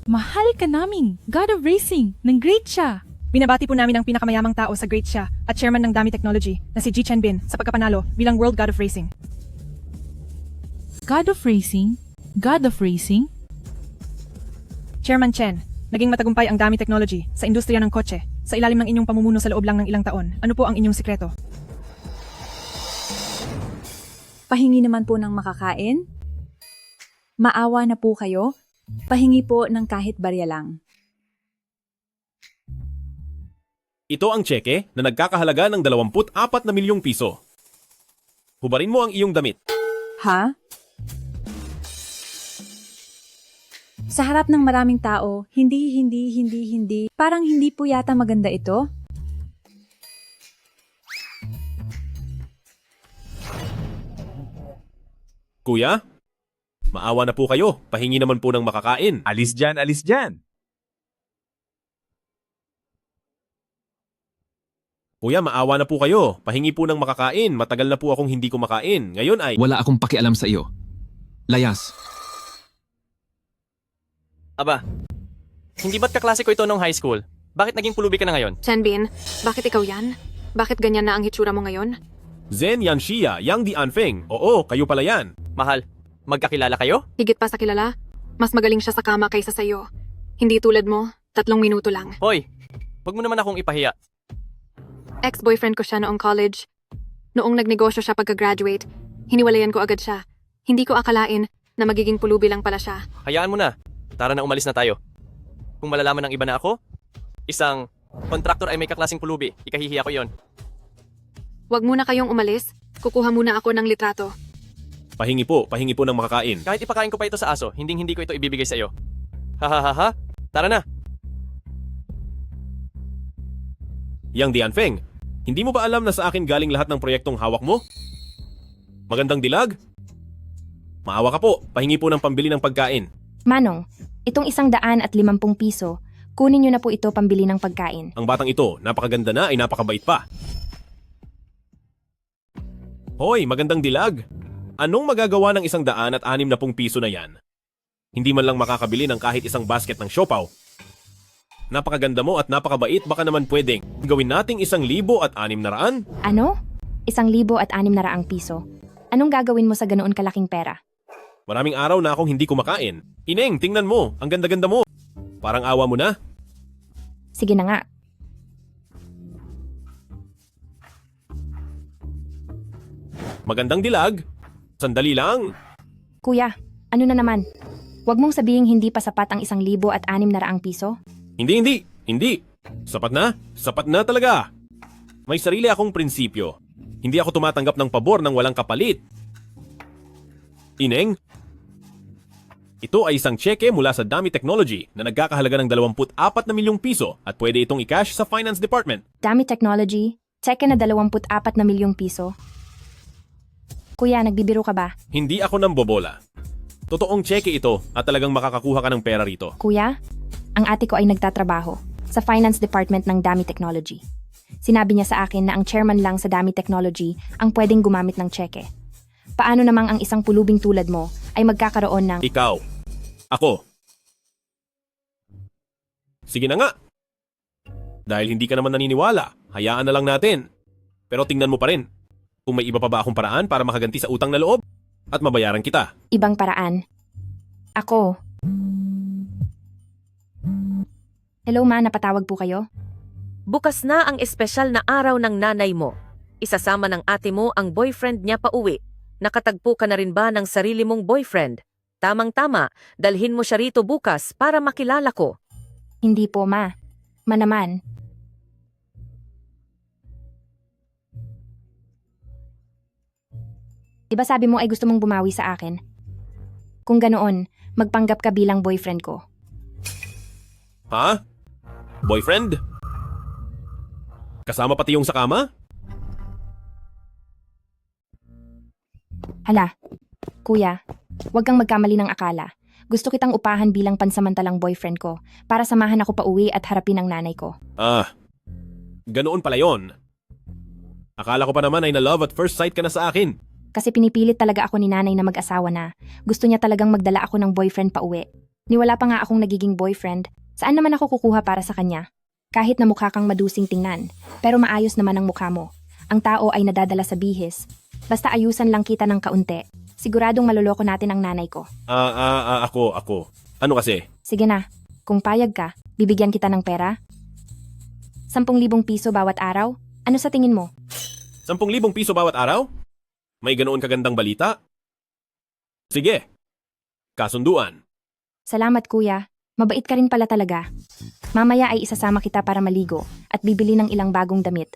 Mahal ka namin, God of Racing, ng great siya. Binabati po namin ang pinakamayamang tao sa Great Siya at chairman ng Dami Technology na si Ji Chen Bin sa pagkapanalo bilang World God of Racing. God of Racing? God of Racing? Chairman Chen, naging matagumpay ang Dami Technology sa industriya ng kotse sa ilalim ng inyong pamumuno sa loob lang ng ilang taon. Ano po ang inyong sikreto? Pahingi naman po ng makakain? Maawa na po kayo? Pahingi po ng kahit barya lang. Ito ang tseke na nagkakahalaga ng 24 na milyong piso. Hubarin mo ang iyong damit. Ha? Sa harap ng maraming tao, hindi. Parang hindi po yata maganda ito. Kuya, maawa na po kayo. Pahingi naman po ng makakain. Alis dyan, alis dyan. Kuya, maawa na po kayo. Pahingi po ng makakain. Matagal na po akong hindi kumakain. Ngayon ay... Wala akong pakialam sa iyo. Layas. Aba, hindi ba't kaklase ko ito nung high school? Bakit naging pulubi ka na ngayon? Chanbin, bakit ikaw yan? Bakit ganyan na ang hitsura mo ngayon? Zen Yanxia, Yang Di Anfeng. Oo, kayo pala yan. Mahal, magkakilala kayo? Higit pa sa kilala, mas magaling siya sa kama kaysa sa'yo. Hindi tulad mo, 3 minuto lang. Hoy, wag mo naman akong ipahiya. Ex-boyfriend ko siya noong college. Noong nagnegosyo siya pagka-graduate, hiniwalayan ko agad siya. Hindi ko akalain na magiging pulubi lang pala siya. Hayaan mo na. Tara na, umalis na tayo. Kung malalaman ng iba na ako, isang kontraktor ay may kaklaseng pulubi. Ikahihiya ko yon. Huwag muna kayong umalis. Kukuha muna ako ng litrato. Pahingi po ng makakain. Kahit ipakain ko pa ito sa aso, hindi ko ito ibibigay sa iyo. Ha. Tara na. Yang Di Anfeng, hindi mo ba alam na sa akin galing lahat ng proyektong hawak mo? Magandang dilag? Maawa ka po, pahingi po ng pambili ng pagkain. Manong, itong 150 piso, kunin niyo na po ito pambili ng pagkain. Ang batang ito, napakaganda na ay napakabait pa. Hoy, magandang dilag. Anong magagawa ng 160 piso na yan? Hindi man lang makakabili ng kahit isang basket ng siopaw. Napakaganda mo at napakabait, baka naman pwedeng gawin nating 1,600? Ano? 1,600 piso. Anong gagawin mo sa ganoon kalaking pera? Maraming araw na akong hindi kumakain. Ineng, tingnan mo, ang ganda-ganda mo. Parang awa mo na. Sige na nga. Magandang dilag. Sandali lang. Kuya, ano na naman? Huwag mong sabihing hindi pa sapat ang 1,600 piso. Hindi. Sapat na talaga. May sarili akong prinsipyo. Hindi ako tumatanggap ng pabor ng walang kapalit. Ineng, ito ay isang tseke mula sa Dami Technology na nagkakahalaga ng 24 na milyong piso at pwede itong i-cash sa Finance Department. Dami Technology, tseke na 24 na milyong piso. Kuya, nagbibiro ka ba? Hindi ako nambobola. Totoong tseke ito at talagang makakakuha ka ng pera rito. Kuya, ang ate ko ay nagtatrabaho sa Finance Department ng Dami Technology. Sinabi niya sa akin na ang chairman lang sa Dami Technology ang pwedeng gumamit ng tseke. Paano namang ang isang pulubing tulad mo ay magkakaroon ng... Ikaw. Ako. Sige na nga. Dahil hindi ka naman naniniwala, hayaan na lang natin. Pero tingnan mo pa rin. Kung may iba pa ba akong paraan para makaganti sa utang na loob at mabayaran kita. Ibang paraan. Ako. Hello ma, napatawag po kayo? Bukas na ang espesyal na araw ng nanay mo. Isasama ng ate mo ang boyfriend niya pa uwi. Nakatagpo ka na rin ba ng sarili mong boyfriend? Tamang-tama, dalhin mo siya rito bukas para makilala ko. Hindi po ma. Manaman. Diba sabi mo ay gusto mong bumawi sa akin? Kung ganoon, magpanggap ka bilang boyfriend ko. Ha? Boyfriend? Kasama pati yung sa kama? Hala, kuya, huwag kang magkamali ng akala. Gusto kitang upahan bilang pansamantalang boyfriend ko para samahan ako pa uwi at harapin ang nanay ko. Ganoon pala yon. Akala ko pa naman ay na-love at first sight ka na sa akin. Kasi pinipilit talaga ako ni nanay na mag-asawa na. Gusto niya talagang magdala ako ng boyfriend pa uwi. Niwala pa nga akong nagiging boyfriend, saan naman ako kukuha para sa kanya? Kahit na mukha kang madusing tingnan, pero maayos naman ang mukha mo. Ang tao ay nadadala sa bihis. Basta ayusan lang kita ng kaunti. Siguradong maloloko natin ang nanay ko. Ako. Ano kasi? Sige na, kung payag ka, bibigyan kita ng pera. 10,000 piso bawat araw? Ano sa tingin mo? 10,000 piso bawat araw? May ganoon kagandang balita? Sige. Kasunduan. Salamat kuya, mabait ka rin pala talaga. Mamaya ay isasama kita para maligo at bibili ng ilang bagong damit.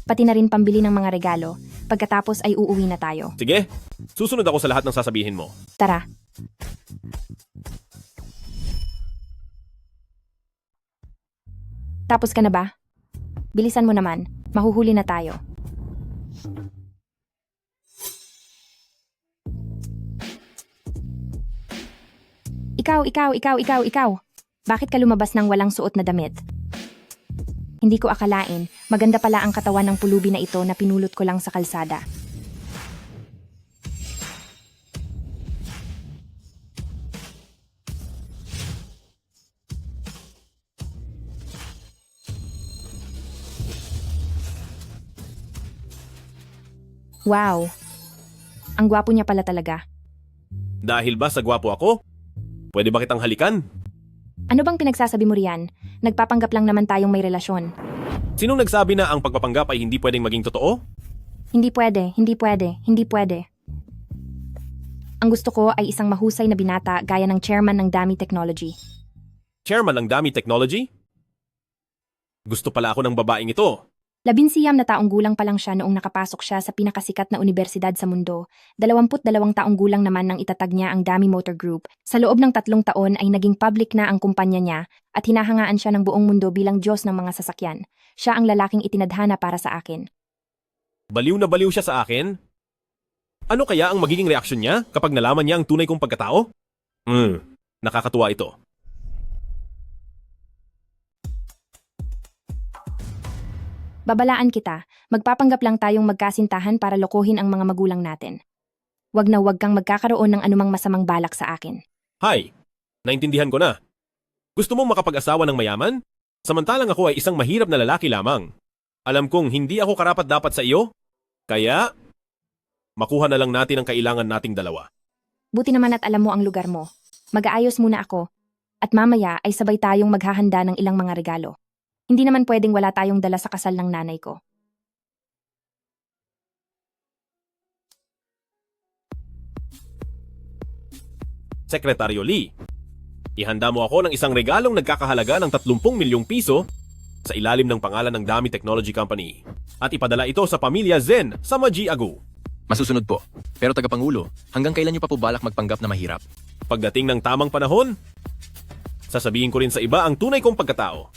Pati na rin pambili ng mga regalo, pagkatapos ay uuwi na tayo. Sige. Susunod ako sa lahat ng sasabihin mo. Tara. Tapos ka na ba? Bilisan mo naman, mahuhuli na tayo. Ikaw. Bakit ka lumabas ng walang suot na damit? Hindi ko akalain, maganda pala ang katawan ng pulubi na ito na pinulot ko lang sa kalsada. Wow! Ang gwapo niya pala talaga. Dahil ba sa gwapo ako? Pwede ba kitang halikan? Ano bang pinagsasabi mo riyan? Nagpapanggap lang naman tayong may relasyon. Sinong nagsabi na ang pagpapanggap ay hindi pwedeng maging totoo? Hindi pwede. Ang gusto ko ay isang mahusay na binata gaya ng chairman ng Dami Technology. Chairman ng Dami Technology? Gusto pala ako ng babaeng ito. 19 na taong gulang pa lang siya noong nakapasok siya sa pinakasikat na universidad sa mundo. 22 taong gulang naman nang itatag niya ang Dami Motor Group. Sa loob ng 3 taon ay naging public na ang kumpanya niya at hinahangaan siya ng buong mundo bilang Diyos ng mga sasakyan. Siya ang lalaking itinadhana para sa akin. Baliw na baliw siya sa akin? Ano kaya ang magiging reaksyon niya kapag nalaman niya ang tunay kong pagkatao? Nakakatuwa ito. Babalaan kita, magpapanggap lang tayong magkasintahan para lokohin ang mga magulang natin. Wag na wag kang magkakaroon ng anumang masamang balak sa akin. Hay, naintindihan ko na. Gusto mong makapag-asawa ng mayaman? Samantalang ako ay isang mahirap na lalaki lamang. Alam kong hindi ako karapat-dapat sa iyo, kaya makuha na lang natin ang kailangan nating dalawa. Buti naman at alam mo ang lugar mo. Mag-aayos muna ako, at mamaya ay sabay tayong maghahanda ng ilang mga regalo. Hindi naman pwedeng wala tayong dala sa kasal ng nanay ko. Sekretaryo Lee, ihanda mo ako ng isang regalong nagkakahalaga ng 30 milyong piso sa ilalim ng pangalan ng Dami Technology Company at ipadala ito sa pamilya Zen sa Maji-Agu. Masusunod po. Pero tagapangulo, hanggang kailan niyo pa po balak magpanggap na mahirap? Pagdating ng tamang panahon, sasabihin ko rin sa iba ang tunay kong pagkatao.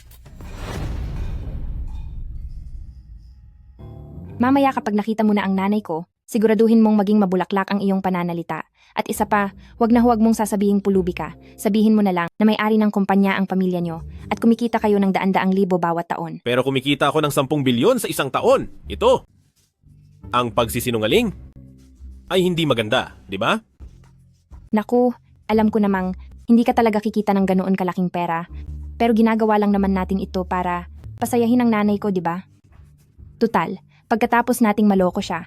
Mamaya kapag nakita mo na ang nanay ko, siguraduhin mong maging mabulaklak ang iyong pananalita. At isa pa, huwag na huwag mong sasabihing pulubi ka. Sabihin mo na lang na may-ari ng kumpanya ang pamilya nyo at kumikita kayo ng daan-daang libo bawat taon. Pero kumikita ako ng 10 bilyon sa isang taon. Ito. Ang pagsisinungaling ay hindi maganda, di ba? Naku, alam ko namang hindi ka talaga kikita ng ganoon kalaking pera. Pero ginagawa lang naman natin ito para pasayahin ang nanay ko, di ba? Tutal, pagkatapos nating maloko siya,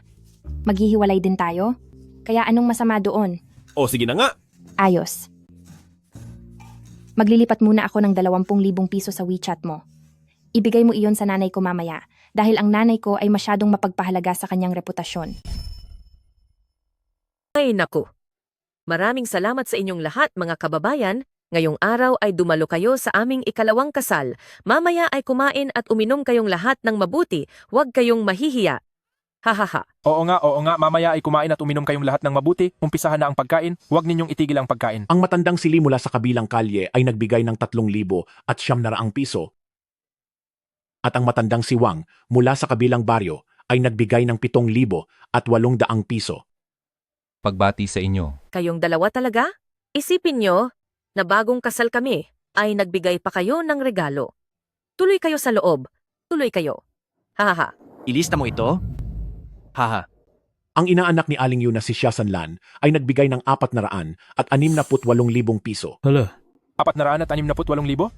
maghihiwalay din tayo? Kaya anong masama doon? O sige na nga. Ayos. Maglilipat muna ako ng 20,000 piso sa WeChat mo. Ibigay mo iyon sa nanay ko mamaya dahil ang nanay ko ay masyadong mapagpahalaga sa kanyang reputasyon. Ay naku! Maraming salamat sa inyong lahat mga kababayan. Ngayong araw ay dumalo kayo sa aming ikalawang kasal. Mamaya ay kumain at uminom kayong lahat ng mabuti. Huwag kayong mahihiya. Hahaha. Oo nga, mamaya ay kumain at uminom kayong lahat ng mabuti, umpisahan na ang pagkain, huwag ninyong itigil ang pagkain. Ang matandang sili mula sa kabilang kalye ay nagbigay ng 3,000 at 900 piso. At ang matandang siwang mula sa kabilang baryo ay nagbigay ng 7,000 at 800 piso. Pagbati sa inyo. Kayong dalawa talaga? Isipin nyo na bagong kasal kami ay nagbigay pa kayo ng regalo. Tuloy kayo sa loob. Tuloy kayo. Hahaha. Ilista mo ito? Haha. Ang inaanak ni Aling Yu na si Xia Sanlan ay nagbigay ng 400 at 68,000 piso. Hala, 468,000?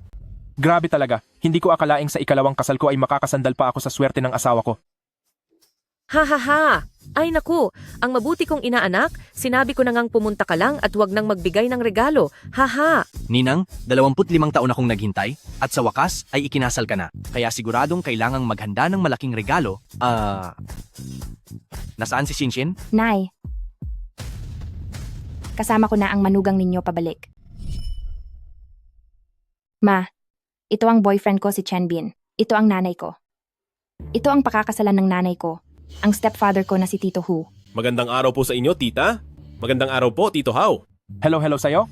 Grabe talaga. Hindi ko akalaing sa ikalawang kasal ko ay makakasandal pa ako sa swerte ng asawa ko. Ha ha ha! Ay naku, ang mabuti kong inaanak, sinabi ko na ngang pumunta ka lang at wag nang magbigay ng regalo. Ha ha! Ninang, 25 taon akong naghintay at sa wakas ay ikinasal ka na. Kaya siguradong kailangang maghanda ng malaking regalo. Nasaan si Shinshin? Nay, kasama ko na ang manugang ninyo pabalik. Ma, ito ang boyfriend ko si Chenbin. Ito ang nanay ko. Ito ang pakakasalan ng nanay ko. Ang stepfather ko na si Tito Hu. Magandang araw po sa inyo, tita. Magandang araw po, Tito Hao. Hello sa'yo?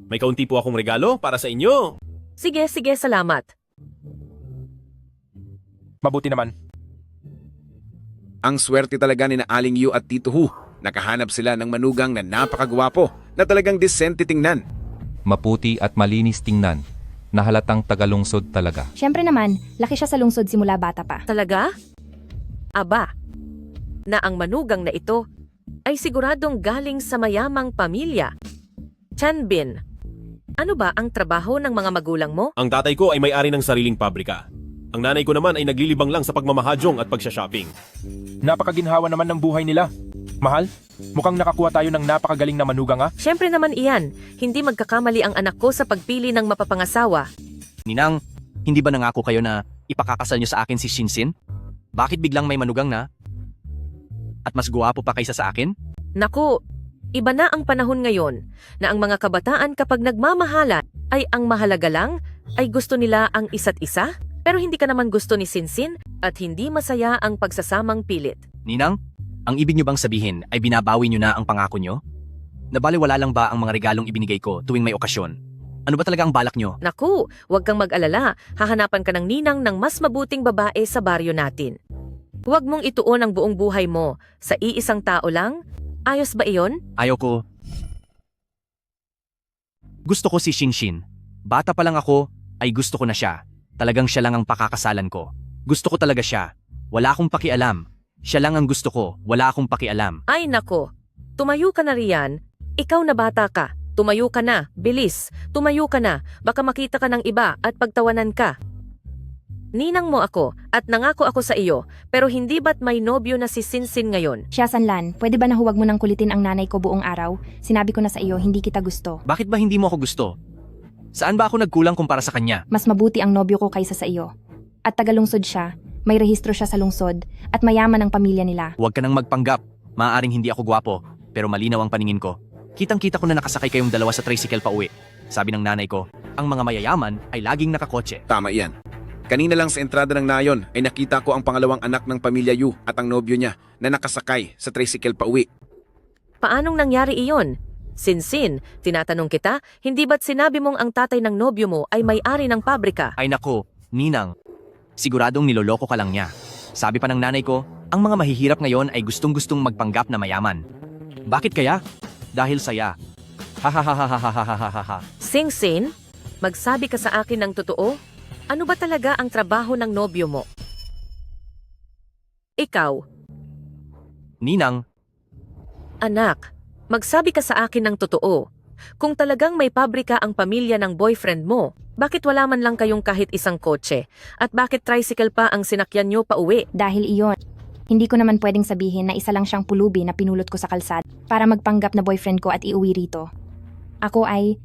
May kaunti po akong regalo para sa inyo. Sige, salamat. Mabuti naman. Ang swerte talaga ni na Aling Yu at Tito Hu. Nakahanap sila ng manugang na napakagwapo na talagang disente tingnan. Maputi at malinis tingnan. Nahalatang tagalungsod talaga. Siyempre naman, laki siya sa lungsod simula bata pa. Talaga? Aba, na ang manugang na ito ay siguradong galing sa mayamang pamilya. Chanbin, ano ba ang trabaho ng mga magulang mo? Ang tatay ko ay may-ari ng sariling pabrika. Ang nanay ko naman ay naglilibang lang sa pagmamahajong at pagsha-shopping. Napakaginhawa naman ng buhay nila. Mahal, mukhang nakakuha tayo ng napakagaling na manugang ah. Siyempre naman iyan, hindi magkakamali ang anak ko sa pagpili ng mapapangasawa. Ninang, hindi ba nangako kayo na ipakakasal niyo sa akin si Shinshin? Bakit biglang may manugang na? At mas guwapo pa kaysa sa akin? Naku, iba na ang panahon ngayon na ang mga kabataan kapag nagmamahalan ay ang mahalaga lang ay gusto nila ang isa't isa, pero hindi ka naman gusto ni Sinsin at hindi masaya ang pagsasamang pilit. Ninang, ang ibig niyo bang sabihin ay binabawi niyo na ang pangako niyo? Nabaliwala lang ba ang mga regalong ibinigay ko tuwing may okasyon? Ano ba talaga ang balak niyo? Naku, huwag kang mag-alala, hahanapan ka ng ninang ng mas mabuting babae sa baryo natin. Huwag mong ituon ang buong buhay mo sa iisang tao lang. Ayos ba iyon? Ayaw ko. Gusto ko si Shinshin. Bata pa lang ako, ay gusto ko na siya. Talagang siya lang ang pakakasalan ko. Gusto ko talaga siya. Wala akong pakialam. Siya lang ang gusto ko, wala akong pakialam. Ay nako, tumayo ka na riyan. Ikaw na bata ka. Tumayo ka na, bilis. Tumayo ka na, baka makita ka ng iba at pagtawanan ka. Ninang mo ako at nangako ako sa iyo, pero hindi ba't may nobyo na si Sinsin ngayon? Siya Sanlan, pwede ba na huwag mo nang kulitin ang nanay ko buong araw? Sinabi ko na sa iyo, hindi kita gusto. Bakit ba hindi mo ako gusto? Saan ba ako nagkulang kumpara sa kanya? Mas mabuti ang nobyo ko kaysa sa iyo. At tagalungsod siya, may rehistro siya sa lungsod, at mayaman ang pamilya nila. Huwag ka nang magpanggap. Maaaring hindi ako gwapo, pero malinaw ang paningin ko. Kitang-kita ko na nakasakay kayong dalawa sa tricycle pa uwi. Sabi ng nanay ko, ang mga mayayaman ay laging nakakotse. Tama yan. Kanina lang sa entrada ng nayon ay nakita ko ang pangalawang anak ng pamilya Yu at ang nobyo niya na nakasakay sa tricycle pa uwi. Paanong nangyari iyon? Sinsin, tinatanong kita, hindi ba't sinabi mong ang tatay ng nobyo mo ay may-ari ng pabrika? Ay nako, Ninang. Siguradong niloloko ka lang niya. Sabi pa ng nanay ko, ang mga mahihirap ngayon ay gustong-gustong magpanggap na mayaman. Bakit kaya? Dahil saya. Ha. Sing-sin, magsabi ka sa akin ng totoo? Ano ba talaga ang trabaho ng nobyo mo? Ikaw, Ninang, anak, magsabi ka sa akin ng totoo. Kung talagang may pabrika ang pamilya ng boyfriend mo, bakit wala man lang kayong kahit isang kotse? At bakit tricycle pa ang sinakyan nyo pa uwi? Dahil iyon. Hindi ko naman pwedeng sabihin na isa lang siyang pulubi na pinulot ko sa kalsada para magpanggap na boyfriend ko at iuwi rito. Ako ay...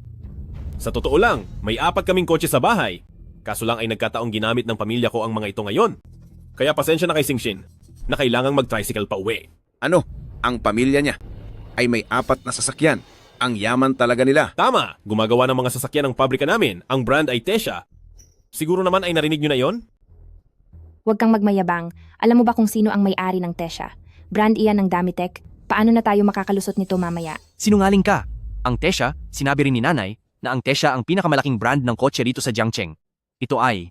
Sa totoo lang, may 4 kaming kotse sa bahay. Kaso lang ay nagkataong ginamit ng pamilya ko ang mga ito ngayon. Kaya pasensya na kay Singshin na kailangang mag-tricycle pa uwi. Ano? Ang pamilya niya ay may 4 na sasakyan. Ang yaman talaga nila. Tama! Gumagawa ng mga sasakyan ng pabrika namin. Ang brand ay Tesha. Siguro naman ay narinig nyo na yon? Huwag kang magmayabang. Alam mo ba kung sino ang may-ari ng Tesha? Brand iyan ng Damitech. Paano na tayo makakalusot nito mamaya? sinungaling ka. Ang Tesha, sinabi rin ni nanay, na ang Tesha ang pinakamalaking brand ng kotse dito sa Jiangcheng. Ito ay...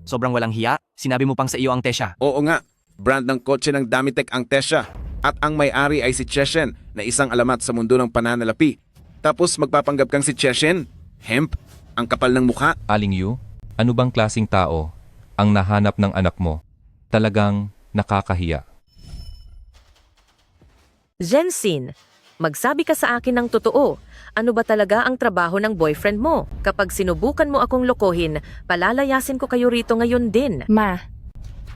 Sobrang walang hiya, sinabi mo pang sa iyo ang Tesha. Oo nga, brand ng kotse ng Damitech ang Tesha. At ang may-ari ay si Cheshen na isang alamat sa mundo ng pananalapi. Tapos magpapanggap kang si Cheshen? Hemp? Ang kapal ng mukha? Aling Yu, ano bang klasing tao ang nahanap ng anak mo? Talagang nakakahiya. Jensin, Magsabi ka sa akin ng totoo. Ano ba talaga ang trabaho ng boyfriend mo? Kapag sinubukan mo akong lokohin, palalayasin ko kayo rito ngayon din. Ma,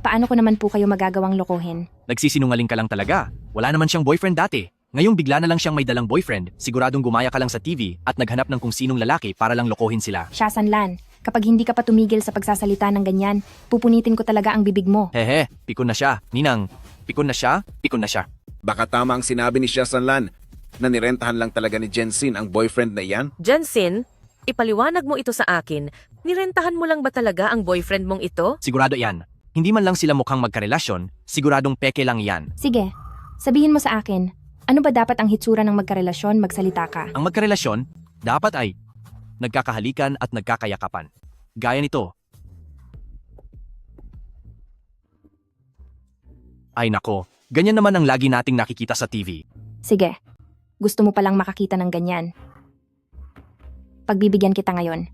paano ko naman po kayo magagawang lokohin? Nagsisinungaling ka lang talaga. Wala naman siyang boyfriend dati. Ngayong bigla na lang siyang may dalang boyfriend, siguradong gumaya ka lang sa TV at naghanap ng kung sinong lalaki para lang lokohin sila. Siya, Sanlan, kapag hindi ka pa tumigil sa pagsasalita ng ganyan, pupunitin ko talaga ang bibig mo. Hehe, pikon na siya. Ninang, pikon na siya, pikon na siya. Baka tama ang sinabi ni Xia Sanlan na nirentahan lang talaga ni Jensin ang boyfriend na iyan. Jensin, ipaliwanag mo ito sa akin. Nirentahan mo lang ba talaga ang boyfriend mong ito? Sigurado yan. Hindi man lang sila mukhang magkarelasyon, siguradong peke lang yan. Sige, sabihin mo sa akin, ano ba dapat ang hitsura ng magkarelasyon, magsalita ka? Ang magkarelasyon, dapat ay nagkakahalikan at nagkakayakapan. Gaya nito. Ay nako, ganyan naman ang lagi nating nakikita sa TV. Sige, gusto mo palang makakita ng ganyan. Pagbibigyan kita ngayon.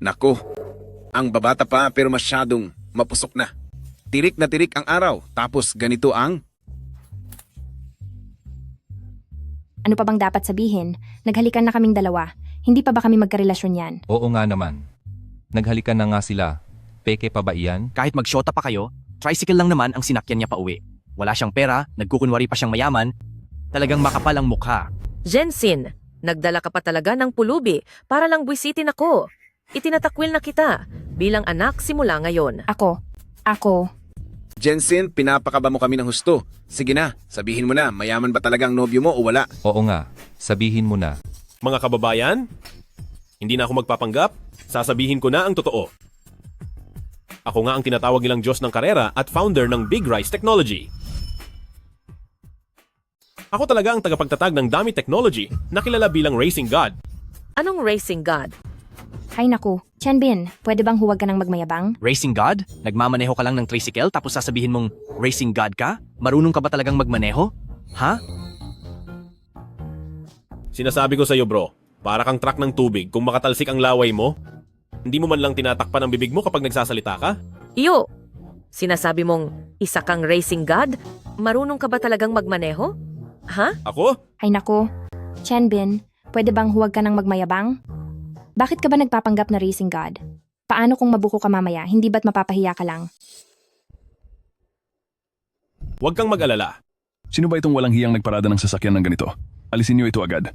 Nako, ang babata pa pero masyadong mapusok na. Tirik na tirik ang araw, tapos ganito ang... Ano pa bang dapat sabihin? Naghalikan na kaming dalawa. Hindi pa ba kami magkarelasyon yan? Oo nga naman. Naghalikan na nga sila. Peke pa ba iyan? Kahit magsyota pa kayo, tricycle lang naman ang sinakyan niya pa uwi. Wala siyang pera, nagkukunwari pa siyang mayaman. Talagang makapal ang mukha. Jensin, nagdala ka pa talaga ng pulubi para lang buwisitin ako. Itinatakwil na kita bilang anak simula ngayon. Ako. Jensin, pinapakaba mo kami ng husto. Sige na, sabihin mo na, mayaman ba talaga ang nobyo mo o wala? Oo nga. Sabihin mo na. Mga kababayan, hindi na ako magpapanggap, sasabihin ko na ang totoo. Ako nga ang tinatawag nilang Diyos ng karera at founder ng Big Rise Technology. Ako talaga ang tagapagtatag ng Dami Technology na kilala bilang Racing God. Anong racing god? Hay naku, Tianbin, pwede bang huwag ka nang magmayabang? Racing God? Nagmamaneho ka lang ng tricycle tapos sasabihin mong racing God ka? Marunong ka ba talagang magmaneho? Ha? Sinasabi ko sa iyo bro, para kang truck ng tubig kung makatalsik ang laway mo. Hindi mo man lang tinatakpan ang bibig mo kapag nagsasalita ka? Iyo, sinasabi mong isa kang racing god? Marunong ka ba talagang magmaneho? Ha? Ako? Hay naku, Tianbin, pwede bang huwag ka nang magmayabang? Bakit ka ba nagpapanggap na racing god? Paano kung mabuko ka mamaya, hindi ba't mapapahiya ka lang? Huwag kang mag-alala. Sino ba itong walang hiyang nagparada ng sasakyan ng ganito? Alisin niyo ito agad.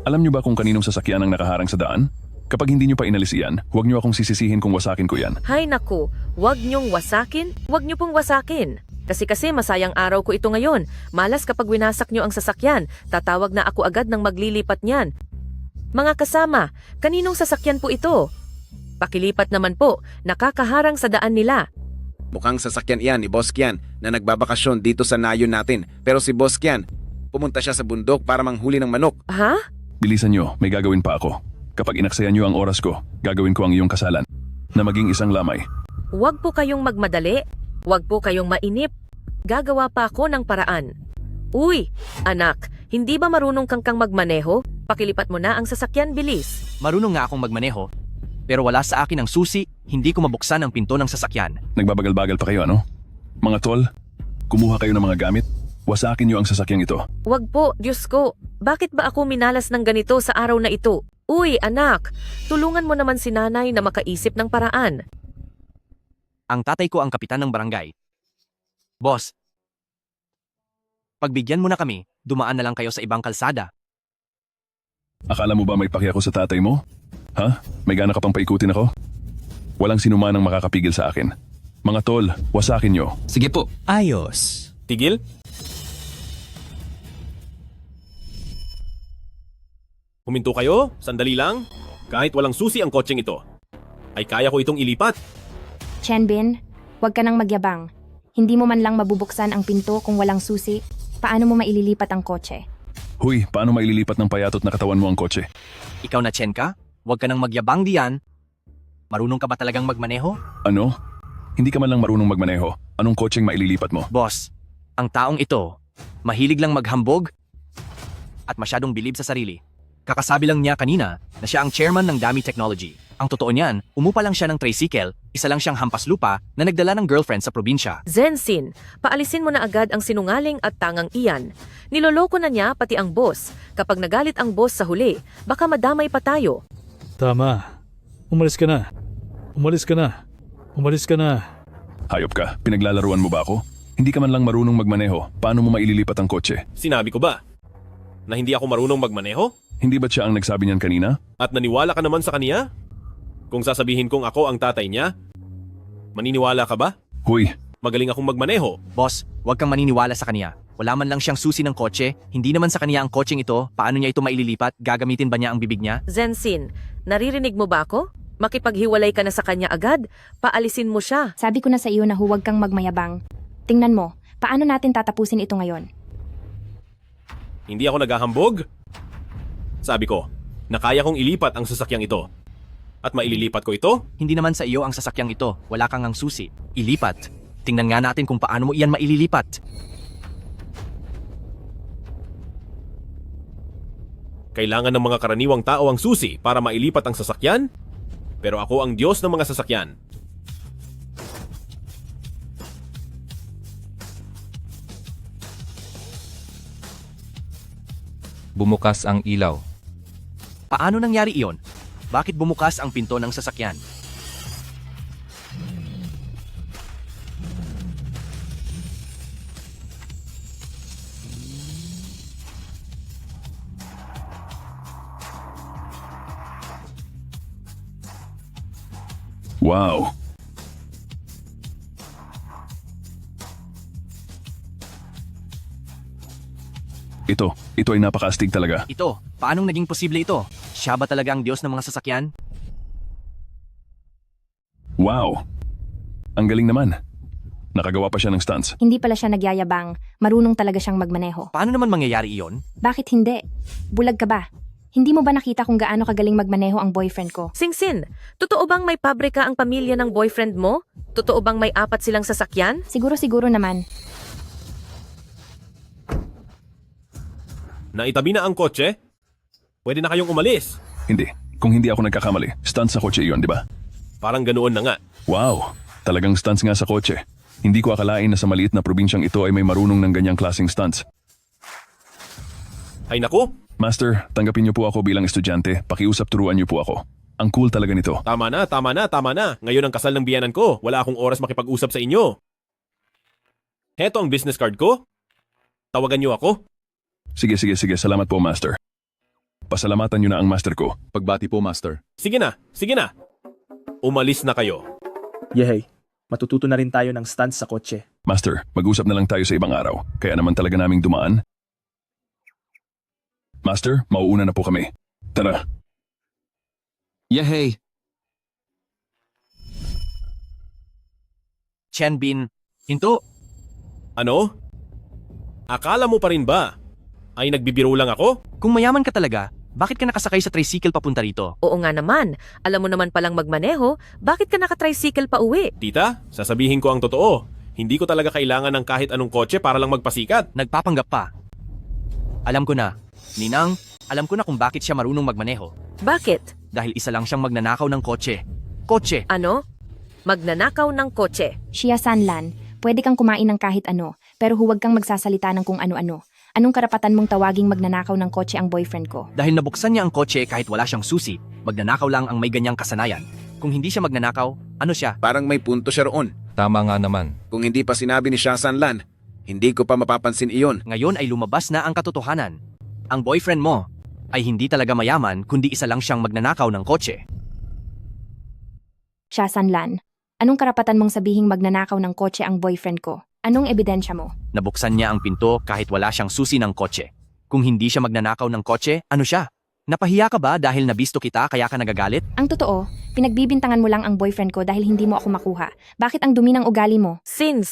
Alam niyo ba kung kaninong sasakyan ang nakaharang sa daan? Kapag hindi niyo pa inalis iyan, huwag niyo akong sisisihin kung wasakin ko yan. Hay naku, wag niyong wasakin, wag niyo pong wasakin. Kasi masayang araw ko ito ngayon. Malas kapag winasak niyo ang sasakyan, tatawag na ako agad ng maglilipat niyan. Mga kasama, kaninong sasakyan po ito? Pakilipat naman po, nakakaharang sa daan nila. Mukhang sasakyan iyan ni Boss Kian na nagbabakasyon dito sa nayon natin. Pero si Boss Kian, pumunta siya sa bundok para manghuli ng manok. Ha? Bilisan niyo, may gagawin pa ako. Kapag inaksayan niyo ang oras ko, gagawin ko ang iyong kasalan. Na maging isang lamay. Huwag po kayong magmadali. Huwag po kayong mainip. Gagawa pa ako ng paraan. Uy, anak, hindi ba marunong kang magmaneho? Pakilipat mo na ang sasakyan, bilis. Marunong nga akong magmaneho. Pero wala sa akin ang susi, hindi ko mabuksan ang pinto ng sasakyan. Nagbabagal-bagal pa kayo, ano? Mga tol, kumuha kayo ng mga gamit. Wasakin niyo ang sasakyang ito. Huwag po, Diyos ko. Bakit ba ako minalas ng ganito sa araw na ito? Uy, anak, tulungan mo naman si nanay na makaisip ng paraan. Ang tatay ko ang kapitan ng barangay. Boss, pagbigyan mo na kami, dumaan na lang kayo sa ibang kalsada. Akala mo ba may paki ako sa tatay mo? Ha? May gana ka pang paikutin ako? Walang sinuman ang makakapigil sa akin. Mga tol, wasakin niyo. Sige po. Ayos. Tigil? Huminto kayo, sandali lang. Kahit walang susi ang kotseng ito, ay kaya ko itong ilipat. Tianbin, huwag ka nang magyabang. Hindi mo man lang mabubuksan ang pinto kung walang susi. Paano mo maililipat ang kotse? Huy, paano maililipat ng payatot na katawan mo ang kotse? Ikaw na, Chen ka? Huwag ka nang magyabang diyan. Marunong ka ba talagang magmaneho? Ano? Hindi ka man lang marunong magmaneho. Anong kotseng maililipat mo? Boss, ang taong ito, mahilig lang maghambog at masyadong bilib sa sarili. Kakasabi lang niya kanina na siya ang chairman ng Dami Technology. Ang totoo niyan, umupa lang siya ng tricycle, isa lang siyang hampas lupa na nagdala ng girlfriend sa probinsya. Zensin, paalisin mo na agad ang sinungaling at tangang iyan. Niloloko na niya pati ang boss. Kapag nagalit ang boss sa huli, baka madamay pa tayo. Tama. Umalis ka na. Umalis ka na. Umalis ka na. Hayop ka, pinaglalaruan mo ba ako? Hindi ka man lang marunong magmaneho. Paano mo maililipat ang kotse? Sinabi ko ba na hindi ako marunong magmaneho? Hindi ba siya ang nagsabi niyan kanina? At naniwala ka naman sa kaniya? Kung sasabihin kong ako ang tatay niya, maniniwala ka ba? Huy, Magaling akong magmaneho. Boss, huwag kang maniniwala sa kanya. Wala man lang siyang susi ng kotse, hindi naman sa kanya ang kotseng ito, paano niya ito maililipat, gagamitin ba niya ang bibig niya? Zensin, naririnig mo ba ako? Makipaghiwalay ka na sa kanya agad, paalisin mo siya. Sabi ko na sa iyo na huwag kang magmayabang. Tingnan mo, paano natin tatapusin ito ngayon? Hindi ako naghahambog. Sabi ko, na kaya kong ilipat ang sasakyang ito. At maililipat ko ito? Hindi naman sa iyo ang sasakyang ito, wala kang ang susi. Ilipat. Tingnan nga natin kung paano mo iyan maililipat. Kailangan ng mga karaniwang tao ang susi para mailipat ang sasakyan? Pero ako ang Diyos ng mga sasakyan. Bumukas ang ilaw. Paano nangyari iyon? Bakit bumukas ang pinto ng sasakyan? wow. Ito ay napakaastig talaga. Ito, paanong naging posible ito? Siya ba talaga ang Diyos ng mga sasakyan? Wow. Ang galing naman. Nakagawa pa siya ng stunts. Hindi pala siya nagyayabang, marunong talaga siyang magmaneho. Paano naman mangyayari iyon? Bakit hindi? Bulag ka ba? Hindi mo ba nakita kung gaano kagaling magmaneho ang boyfriend ko? Singsin, totoo bang may pabrika ang pamilya ng boyfriend mo? Totoo bang may 4 silang sasakyan? Siguro naman. Naitabi na ang kotse? Pwede na kayong umalis. Hindi. Kung hindi ako nagkakamali, stunts sa kotse iyon, di ba? Parang ganoon na nga. Wow. Talagang stunts nga sa kotse. Hindi ko akalain na sa maliit na probinsyang ito ay may marunong ng ganyang klaseng stunts. Ay naku, Master, tanggapin niyo po ako bilang estudyante. Pakiusap turuan niyo po ako. Ang cool talaga nito. tama na. Ngayon ang kasal ng biyanan ko. Wala akong oras makipag-usap sa inyo. Heto ang business card ko. Tawagan niyo ako. Sige. Salamat po, Master. Pasalamatan niyo na ang Master ko. Pagbati po, Master. Sige na. Umalis na kayo. Yehey, matututo na rin tayo ng stunts sa kotse. Master, mag-usap na lang tayo sa ibang araw. Kaya naman talaga naming dumaan. Master, mauuna na po kami. Tara. Yehey! Chen Bin, hinto! Ano? Akala mo pa rin ba ay nagbibiro lang ako? Kung mayaman ka talaga, bakit ka nakasakay sa tricycle papunta rito? Oo nga naman, alam mo naman palang magmaneho, bakit ka naka-tricycle pa uwi? Tita, sasabihin ko ang totoo. Hindi ko talaga kailangan ng kahit anong kotse para lang magpasikat. Nagpapanggap pa. Alam ko na. Ninang, alam ko na kung bakit siya marunong magmaneho. Bakit? Dahil isa lang siyang magnanakaw ng kotse. Kotse! Ano? Magnanakaw ng kotse. Shia Sanlan, pwede kang kumain ng kahit ano, pero huwag kang magsasalita ng kung ano-ano. Anong karapatan mong tawaging magnanakaw ng kotse ang boyfriend ko? Dahil nabuksan niya ang kotse kahit wala siyang susi, magnanakaw lang ang may ganyang kasanayan. Kung hindi siya magnanakaw, ano siya? Parang may punto siya roon. Tama nga naman. Kung hindi pa sinabi ni Shia Sanlan, hindi ko pa mapapansin iyon. Ngayon ay lumabas na ang katotohanan. Ang boyfriend mo ay hindi talaga mayaman kundi isa lang siyang magnanakaw ng kotse. Shia Sanlan, anong karapatan mong sabihing magnanakaw ng kotse ang boyfriend ko? Anong ebidensya mo? Nabuksan niya ang pinto kahit wala siyang susi ng kotse. Kung hindi siya magnanakaw ng kotse, ano siya? Napahiya ka ba dahil nabisto kita kaya ka nagagalit? Ang totoo, pinagbibintangan mo lang ang boyfriend ko dahil hindi mo ako makuha. Bakit ang dumi ng ugali mo? Sin,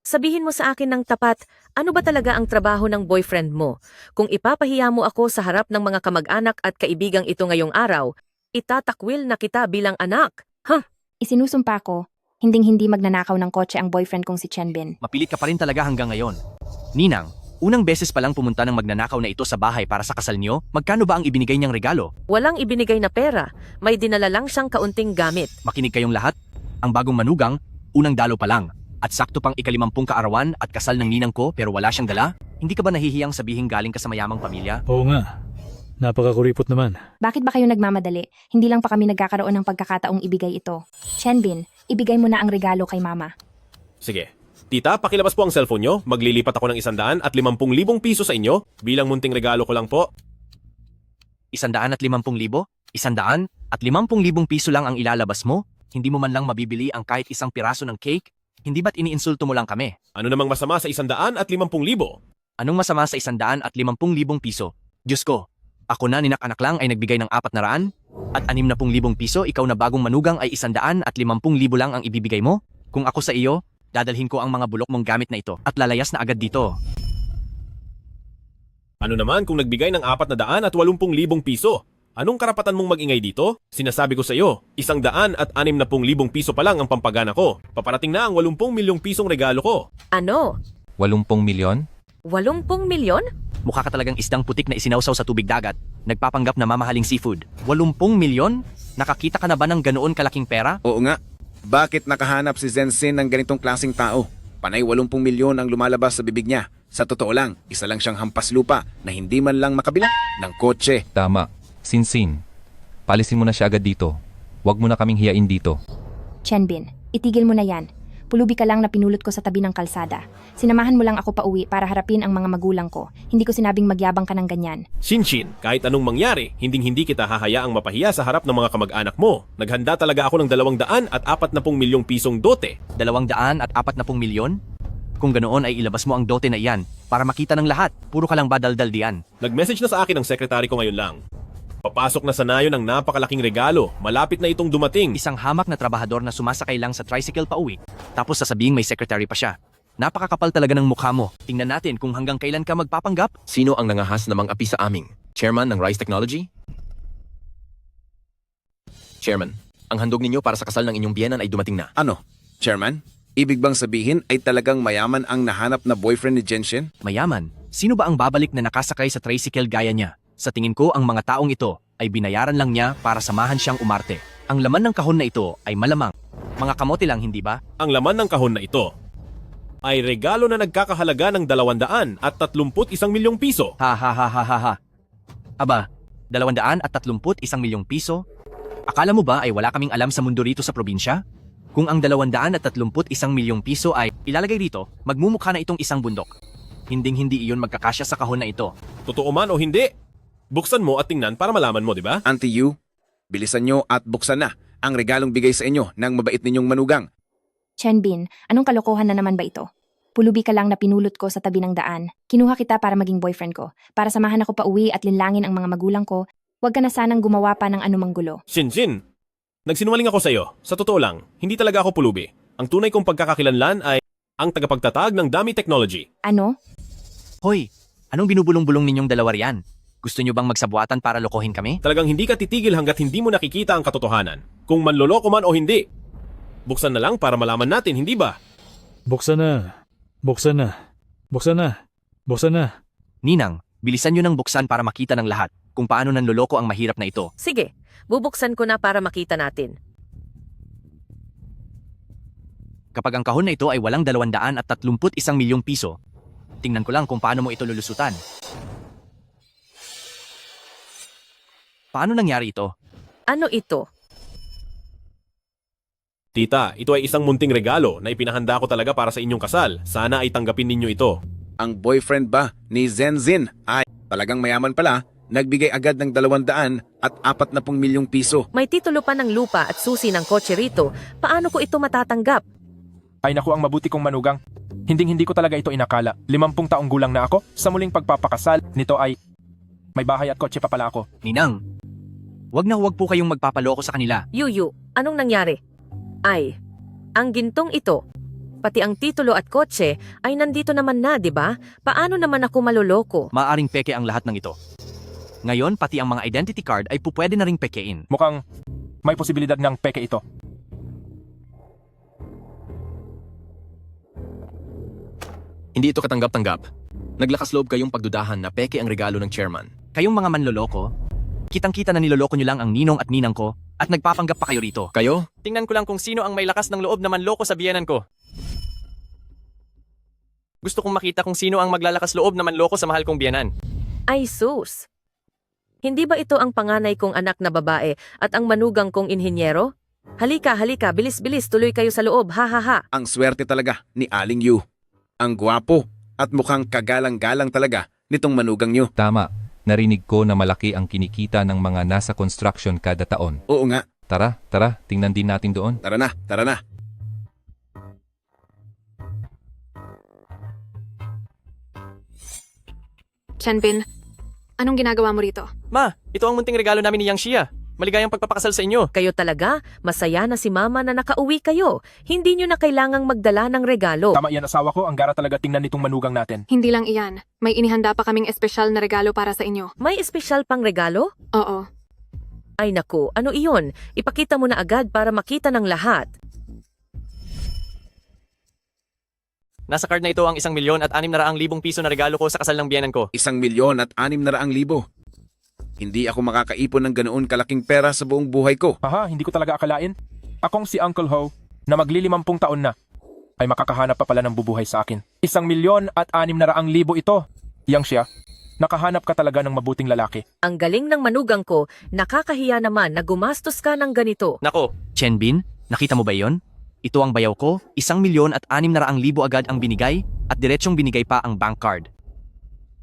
sabihin mo sa akin ng tapat, ano ba talaga ang trabaho ng boyfriend mo? Kung ipapahiya mo ako sa harap ng mga kamag-anak at kaibigang ito ngayong araw, itatakwil na kita bilang anak. Isinusumpa ko, hinding-hindi magnanakaw ng kotse ang boyfriend kong si Chenbin. Mapilit ka pa rin talaga hanggang ngayon. Ninang, unang beses pa lang pumunta ng magnanakaw na ito sa bahay para sa kasal niyo, magkano ba ang ibinigay niyang regalo? Walang ibinigay na pera. May dinala lang siyang kaunting gamit. Makinig kayong lahat. Ang bagong manugang, unang dalo pa lang. At sakto pang ika-50 kaarawan at kasal ng ninang ko pero wala siyang dala? Hindi ka ba nahihiyang sabihing galing ka sa mayamang pamilya? Oo nga. Napakakuripot naman. Bakit ba kayo nagmamadali? Hindi lang pa kami nagkakaroon ng pagkakataong ibigay ito. Chenbin, ibigay mo na ang regalo kay mama. Sige. Tita, pakilabas po ang cellphone nyo. Maglilipat ako ng 150,000 piso sa inyo. Bilang munting regalo ko lang po. 150,000? 150,000 piso lang ang ilalabas mo? Hindi mo man lang mabibili ang kahit isang piraso ng cake? Hindi ba't iniinsulto mo lang kami? Ano namang masama sa 150,000? Anong masama sa 150,000 piso? Diyos ko, ako na ninak-anak lang ay nagbigay ng 400 at 60,000 piso, ikaw na bagong manugang ay 150,000 lang ang ibibigay mo? Kung ako sa iyo, dadalhin ko ang mga bulok mong gamit na ito at lalayas na agad dito. Ano naman kung nagbigay ng 480,000 piso? Anong karapatan mong magingay dito? Sinasabi ko sa iyo, 160,000 piso pa lang ang pampagana ko. Paparating na ang 80 milyong pisong regalo ko. Ano? 80 milyon? 80 milyon? Mukha ka talagang isdang putik na isinawsaw sa tubig dagat. Nagpapanggap na mamahaling seafood. 80 milyon? Nakakita ka na ba ng ganoon kalaking pera? Oo nga. Bakit nakahanap si Zensin ng ganitong klaseng tao? Panay 80 milyon ang lumalabas sa bibig niya. Sa totoo lang, isa lang siyang hampas lupa na hindi man lang makabila ng kotse. Tama. Sinsin. Palisin mo na siya agad dito. Huwag mo na kaming hiyain dito. Chenbin, itigil mo na yan. Pulubi ka lang na pinulot ko sa tabi ng kalsada. Sinamahan mo lang ako pa uwi para harapin ang mga magulang ko. Hindi ko sinabing magyabang ka ng ganyan. Shinshin, kahit anong mangyari, hindi kita hahayaang mapahiya sa harap ng mga kamag-anak mo. Naghanda talaga ako ng 240 milyong pisong dote. 240 milyon? Kung ganoon ay ilabas mo ang dote na iyan para makita ng lahat. Puro ka lang badaldal diyan. Nag-message na sa akin ang sekretary ko ngayon lang. Papasok na sa nayo ng napakalaking regalo. Malapit na itong dumating. Isang hamak na trabahador na sumasakay lang sa tricycle pa uwi. Tapos sasabihin may secretary pa siya. Napakakapal talaga ng mukha mo. Tingnan natin kung hanggang kailan ka magpapanggap. Sino ang nangahas na mang api sa aming? Chairman ng Rise Technology? Chairman, ang handog ninyo para sa kasal ng inyong biyenan ay dumating na. Ano? Chairman? Ibig bang sabihin ay talagang mayaman ang nahanap na boyfriend ni Genshin? Mayaman? Sino ba ang babalik na nakasakay sa tricycle gaya niya? Sa tingin ko ang mga taong ito ay binayaran lang niya para samahan siyang umarte. Ang laman ng kahon na ito ay malamang. Mga kamote lang, hindi ba? Ang laman ng kahon na ito ay regalo na nagkakahalaga ng 231 milyong piso. Ha. Aba, 231 milyong piso? Akala mo ba ay wala kaming alam sa mundo rito sa probinsya? Kung ang 231 milyong piso ay ilalagay rito, magmumukha na itong isang bundok. Hinding-hindi iyon magkakasya sa kahon na ito. Totoo man o hindi? Buksan mo at tingnan para malaman mo, di ba? Auntie Yu, bilisan nyo at buksan na ang regalong bigay sa inyo ng mabait ninyong manugang. Chenbin, anong kalokohan na naman ba ito? Pulubi ka lang na pinulot ko sa tabi ng daan. Kinuha kita para maging boyfriend ko. Para samahan ako pa uwi at linlangin ang mga magulang ko. Huwag ka na sanang gumawa pa ng anumang gulo. Shinshin, nagsinungaling ako sa iyo. Sa totoo lang, hindi talaga ako pulubi. Ang tunay kong pagkakakilanlan ay ang tagapagtatag ng Dami Technology. Ano? Hoy, anong binubulong-bulong ninyong dalawa riyan? Gusto nyo bang magsabuatan para lokohin kami? Talagang hindi ka titigil hanggat hindi mo nakikita ang katotohanan. Kung manloloko man o hindi. Buksan na lang para malaman natin, hindi ba? Buksan na. Buksan na. Buksan na. Buksan na. Ninang, bilisan nyo ng buksan para makita ng lahat kung paano nanloloko ang mahirap na ito. Sige, bubuksan ko na para makita natin. Kapag ang kahon na ito ay walang 231 milyong piso, tingnan ko lang kung paano mo ito lulusutan. Paano nangyari ito? Ano ito? Tita, ito ay isang munting regalo na ipinahanda ko talaga para sa inyong kasal. Sana ay tanggapin ninyo ito. Ang boyfriend ba ni Zenzin ay talagang mayaman pala, nagbigay agad ng 240 milyong piso. May titulo pa ng lupa at susi ng kotse rito. Paano ko ito matatanggap? Ay naku, ang mabuti kong manugang. Hinding-hindi ko talaga ito inakala. 50 taong gulang na ako. Sa muling pagpapakasal nito ay may bahay at kotse pa pala ako. Ninang, wag po kayong magpapaloko sa kanila. Yuyu, anong nangyari? Ay, ang gintong ito, pati ang titulo at kotse ay nandito naman na, di ba? Paano naman ako maloloko? Maaring peke ang lahat ng ito. Ngayon, pati ang mga identity card ay pupwede na ring pekein. Mukhang may posibilidad ng peke ito. Hindi ito katanggap-tanggap. Naglakas loob kayong pagdudahan na peke ang regalo ng chairman. Kayong mga manloloko, kitang-kita na niloloko nyo lang ang ninong at ninang ko at nagpapanggap pa kayo rito. Kayo? Tingnan ko lang kung sino ang may lakas ng loob na manloko sa biyenan ko. Gusto kong makita kung sino ang maglalakas loob na manloko sa mahal kong biyenan. Ay sus! Hindi ba ito ang panganay kong anak na babae at ang manugang kong inhinyero? Halika, halika, bilis-bilis, tuloy kayo sa loob, ha ha ha. Ang swerte talaga ni Aling Yu. Ang gwapo at mukhang kagalang-galang talaga nitong manugang niyo. Tama, narinig ko na malaki ang kinikita ng mga nasa construction kada taon. Oo nga. Tara, tingnan din natin doon. Tara na, tara na. Chanbin, anong ginagawa mo rito? Ma, ito ang munting regalo namin ni Yang Xia. Maligayang pagpapakasal sa inyo. Kayo talaga, masaya na si mama na nakauwi kayo. Hindi nyo na kailangang magdala ng regalo. Tama yan asawa ko, ang gara talaga tingnan nitong manugang natin. Hindi lang iyan. May inihanda pa kaming espesyal na regalo para sa inyo. May espesyal pang regalo? Oo. Ay naku, ano iyon? Ipakita mo na agad para makita ng lahat. Nasa card na ito ang 1,000,000 at 600,000 piso na regalo ko sa kasal ng biyenan ko. 1,000,000 at 600,000. Hindi ako makakaipon ng ganoon kalaking pera sa buong buhay ko. Haha, hindi ko talaga akalain. Akong si Uncle Ho, na magli-50 taon na, ay makakahanap pa pala ng bubuhay sa akin. 1,000,000 at 600,000 ito. Yang siya, nakahanap ka talaga ng mabuting lalaki. Ang galing ng manugang ko, nakakahiya naman na gumastos ka ng ganito. Nako, Chenbin, nakita mo ba yon? Ito ang bayaw ko, 1,000,000 at 600,000 agad ang binigay at diretsong binigay pa ang bank card.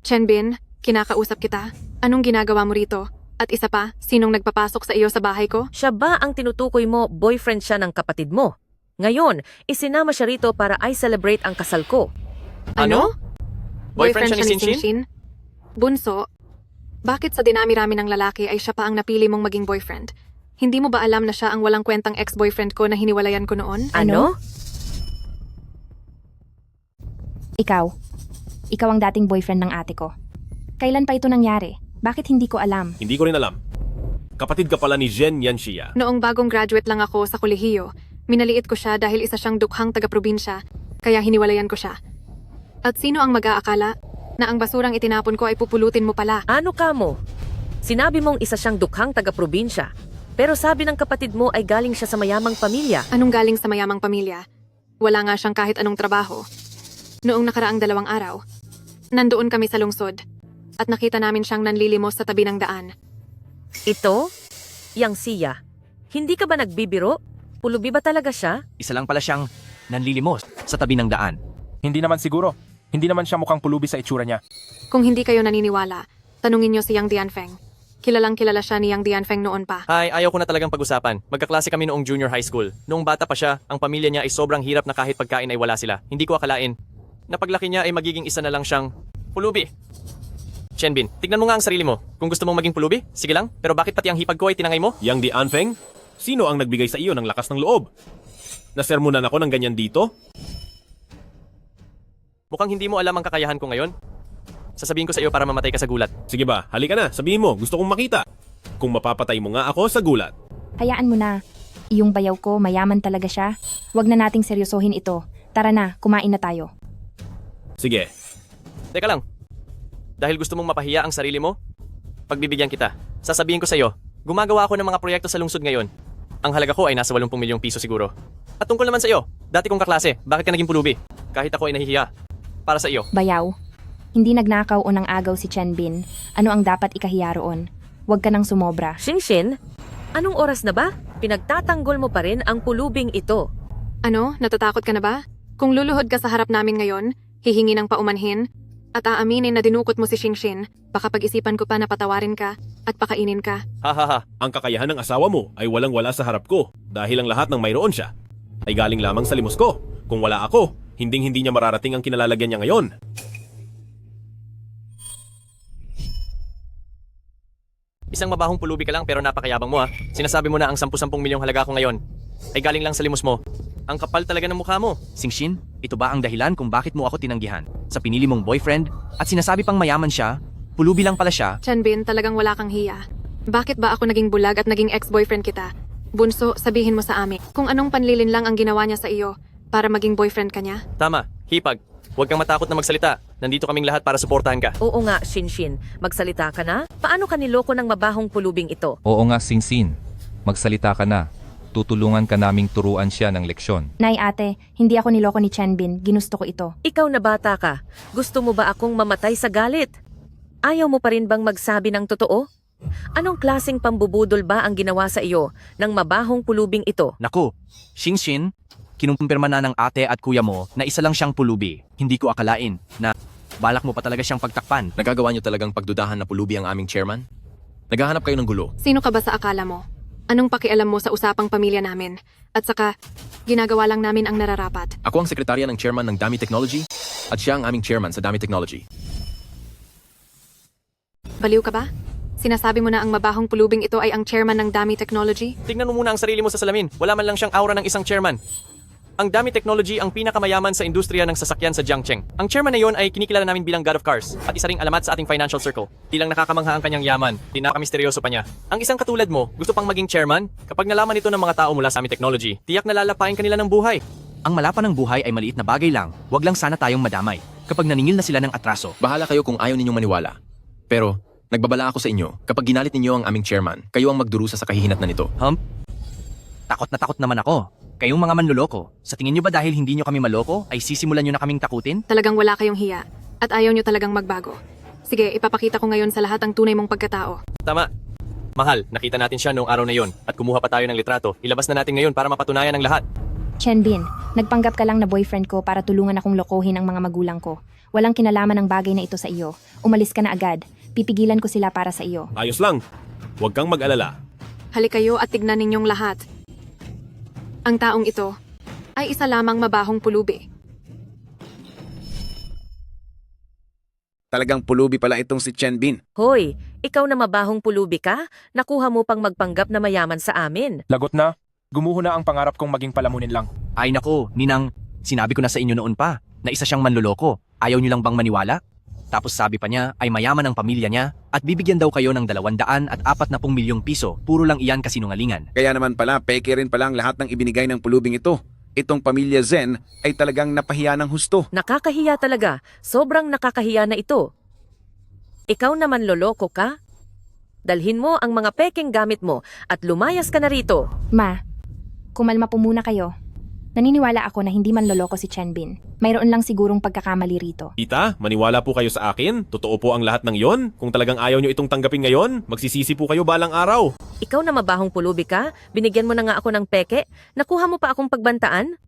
Chanbin, kinakausap kita. Anong ginagawa mo rito? At isa pa, sinong nagpapasok sa iyo sa bahay ko? Siya ba ang tinutukoy mo boyfriend siya ng kapatid mo? Ngayon, isinama siya rito para i-celebrate ang kasal ko. Ano? Boyfriend siya ni Shinshin? Bunso, bakit sa dinami-rami ng lalaki ay siya pa ang napili mong maging boyfriend? Hindi mo ba alam na siya ang walang kwentang ex-boyfriend ko na hiniwalayan ko noon? Ano? Ikaw ang dating boyfriend ng ate ko. Kailan pa ito nangyari? Bakit hindi ko alam? Hindi ko rin alam. Kapatid ka pala ni Zhen Yanxia. Noong bagong graduate lang ako sa kolehiyo, minaliit ko siya dahil isa siyang dukhang taga-probinsya, kaya hiniwalayan ko siya. At sino ang mag-aakala na ang basurang itinapon ko ay pupulutin mo pala? Ano ka mo? Sinabi mong isa siyang dukhang taga-probinsya, pero sabi ng kapatid mo ay galing siya sa mayamang pamilya. Anong galing sa mayamang pamilya? Wala nga siyang kahit anong trabaho. Noong nakaraang 2 araw, nandoon kami sa lungsod at nakita namin siyang nanlilimos sa tabi ng daan. Ito? Yang Xia. Hindi ka ba nagbibiro? Pulubi ba talaga siya? Isa lang pala siyang nanlilimos sa tabi ng daan. Hindi naman siguro. Hindi naman siya mukhang pulubi sa itsura niya. Kung hindi kayo naniniwala, tanungin niyo si Yang Dianfeng. Kilalang kilala siya ni Yang Dianfeng noon pa. Ay, ayaw ko na talagang pag-usapan. Magkaklase kami noong junior high school. Noong bata pa siya, ang pamilya niya ay sobrang hirap na kahit pagkain ay wala sila. Hindi ko akalain na paglaki niya ay magiging isa na lang siyang pulubi. Chenbin, tignan mo nga ang sarili mo. Kung gusto mong maging pulubi, sige lang. Pero bakit pati ang hipag ko ay tinangay mo? Yang Dianfeng? Sino ang nagbigay sa iyo ng lakas ng loob? Nasermonan ako ng ganyan dito? Mukhang hindi mo alam ang kakayahan ko ngayon. Sasabihin ko sa iyo para mamatay ka sa gulat. Sige ba, halika na, sabihin mo, gusto kong makita. Kung mapapatay mo nga ako sa gulat. Hayaan mo na. Iyong bayaw ko, mayaman talaga siya. Huwag na nating seryosohin ito. Tara na, kumain na tayo. Sige. Teka lang. Dahil gusto mong mapahiya ang sarili mo, pagbibigyan kita. Sasabihin ko sa iyo, gumagawa ako ng mga proyekto sa lungsod ngayon. Ang halaga ko ay nasa 80 milyong piso siguro. At tungkol naman sa iyo, dati kong kaklase, bakit ka naging pulubi? Kahit ako ay nahihiya. Para sa iyo. Bayaw, hindi nagnakaw o nang-agaw si Chenbin. Ano ang dapat ikahiya roon? Huwag ka nang sumobra. Shinshin, anong oras na ba? Pinagtatanggol mo pa rin ang pulubing ito. Ano? Natatakot ka na ba? Kung luluhod ka sa harap namin ngayon, hihingi ng paumanhin, at aaminin na dinukot mo si Shinshin, baka pag-isipan ko pa na patawarin ka at pakainin ka. Ha. Ang kakayahan ng asawa mo ay walang-wala sa harap ko dahil ang lahat ng mayroon siya ay galing lamang sa limos ko. Kung wala ako, hinding-hindi niya mararating ang kinalalagyan niya ngayon. Isang mabahong pulubi ka lang pero napakayabang mo ha. Sinasabi mo na ang 10-10 milyong halaga ko ngayon ay galing lang sa limos mo. Ang kapal talaga ng mukha mo. Singshin, ito ba ang dahilan kung bakit mo ako tinanggihan? Sa pinili mong boyfriend at sinasabi pang mayaman siya, pulubi lang pala siya. Chanbin, talagang wala kang hiya. Bakit ba ako naging bulag at naging ex-boyfriend kita? Bunso, sabihin mo sa amin kung anong panlilin lang ang ginawa niya sa iyo para maging boyfriend ka niya. Tama, hipag. huwag kang matakot na magsalita. Nandito kaming lahat para suportahan ka. Oo nga, Shinshin. Magsalita ka na? Paano ka niloko ng mabahong pulubing ito? Oo nga, Sinsin. Magsalita ka na. Tutulungan ka naming turuan siya ng leksyon. Nay ate, hindi ako niloko ni Chanbin. Ginusto ko ito. Ikaw na bata ka. Gusto mo ba akong mamatay sa galit? Ayaw mo pa rin bang magsabi ng totoo? Anong klaseng pambubudol ba ang ginawa sa iyo ng mabahong pulubing ito? Naku, Shinshin, kinumpirma na ng ate at kuya mo na isa lang siyang pulubi. Hindi ko akalain na balak mo pa talaga siyang pagtakpan. Nagagawa niyo talagang pagdudahan na pulubi ang aming chairman? Naghahanap kayo ng gulo. Sino ka ba sa akala mo? Anong pakialam mo sa usapang pamilya namin? At saka, ginagawa lang namin ang nararapat. Ako ang sekretarya ng chairman ng Dami Technology at siya ang aming chairman sa Dami Technology. Baliw ka ba? Sinasabi mo na ang mabahong pulubing ito ay ang chairman ng Dami Technology? Tignan mo muna ang sarili mo sa salamin. Wala man lang siyang aura ng isang chairman. Ang Dami Technology ang pinakamayaman sa industriya ng sasakyan sa Jiangcheng. Ang chairman na yon ay kinikilala namin bilang God of Cars at isa ring alamat sa ating financial circle. Tilang nakakamangha ang kanyang yaman, tinakamisteryoso pa niya. Ang isang katulad mo, gusto pang maging chairman? Kapag nalaman ito ng mga tao mula sa Dami Technology, tiyak na lalapain kanila ng buhay. Ang malapa ng buhay ay maliit na bagay lang. Huwag lang sana tayong madamay. Kapag naningil na sila ng atraso. Bahala kayo kung ayaw ninyong maniwala. Pero, nagbabala ako sa inyo, kapag ginalit ninyo ang aming chairman, kayo ang magdurusa sa kahihinatnan nito. Takot na takot naman ako. Kayong mga manloloko, sa tingin nyo ba dahil hindi nyo kami maloko, ay sisimulan nyo na kaming takutin? Talagang wala kayong hiya. At ayaw nyo talagang magbago. Sige, ipapakita ko ngayon sa lahat ang tunay mong pagkatao. Tama. Mahal, nakita natin siya noong araw na yon at kumuha pa tayo ng litrato. Ilabas na natin ngayon para mapatunayan ang lahat. Chanbin, nagpanggap ka lang na boyfriend ko para tulungan akong lokohin ang mga magulang ko. Walang kinalaman ang bagay na ito sa iyo. Umalis ka na agad. Pipigilan ko sila para sa iyo. Ayos lang. Huwag kang mag-alala. Halik kayo at tignan ninyong lahat. Ang taong ito ay isa lamang mabahong pulubi. Talagang pulubi pala itong si Chanbin. Hoy, ikaw na mabahong pulubi ka? Nakuha mo pang magpanggap na mayaman sa amin. Lagot na. Gumuho na ang pangarap kong maging palamunin lang. Ay nako, Ninang, sinabi ko na sa inyo noon pa na isa siyang manloloko. Ayaw nyo lang bang maniwala? Tapos sabi pa niya ay mayaman ang pamilya niya at bibigyan daw kayo ng 240 milyong piso. Puro lang iyan kasinungalingan. Kaya naman pala, peke rin pala ang lahat ng ibinigay ng pulubing ito. Itong pamilya Zen ay talagang napahiya ng husto. Nakakahiya talaga. Sobrang nakakahiya na ito. Ikaw naman loloko ka? Dalhin mo ang mga peking gamit mo at lumayas ka na rito. Ma, kumalma po muna kayo. Naniniwala ako na hindi man loloko si Chanbin. Mayroon lang sigurong pagkakamali rito. Tita, maniwala po kayo sa akin. Totoo po ang lahat ng yon. Kung talagang ayaw nyo itong tanggapin ngayon, magsisisi po kayo balang araw. Ikaw na mabahong pulubi ka? Binigyan mo na nga ako ng peke? Nakuha mo pa akong pagbantaan?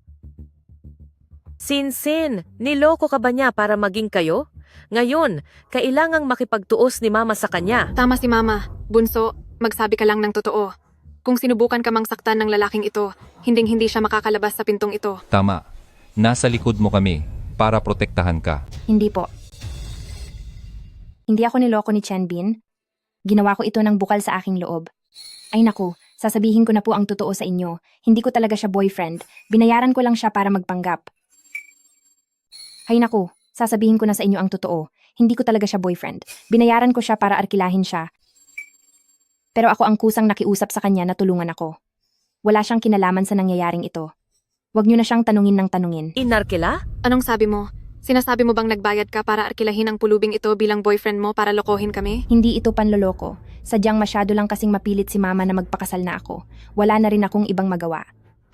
Sinsin, niloko ka ba niya para maging kayo? Ngayon, kailangang makipagtuos ni Mama sa kanya. Tama si Mama. Bunso, magsabi ka lang ng totoo. Kung sinubukan ka mang saktan ng lalaking ito, hinding-hindi siya makakalabas sa pintong ito. Tama. Nasa likod mo kami para protektahan ka. Hindi po. Hindi ako niloko ni Chanbin. Ginawa ko ito ng bukal sa aking loob. Ay naku, sasabihin ko na po ang totoo sa inyo. Hindi ko talaga siya boyfriend. Binayaran ko lang siya para magpanggap. Ay naku, sasabihin ko na sa inyo ang totoo. Hindi ko talaga siya boyfriend. Binayaran ko siya para arkilahin siya. Pero ako ang kusang nakiusap sa kanya na tulungan ako. Wala siyang kinalaman sa nangyayaring ito. Huwag niyo na siyang tanungin ng tanungin. Inarkila? Anong sabi mo? Sinasabi mo bang nagbayad ka para arkilahin ang pulubing ito bilang boyfriend mo para lokohin kami? Hindi ito panloloko. Sadyang masyado lang kasing mapilit si Mama na magpakasal na ako. Wala na rin akong ibang magawa.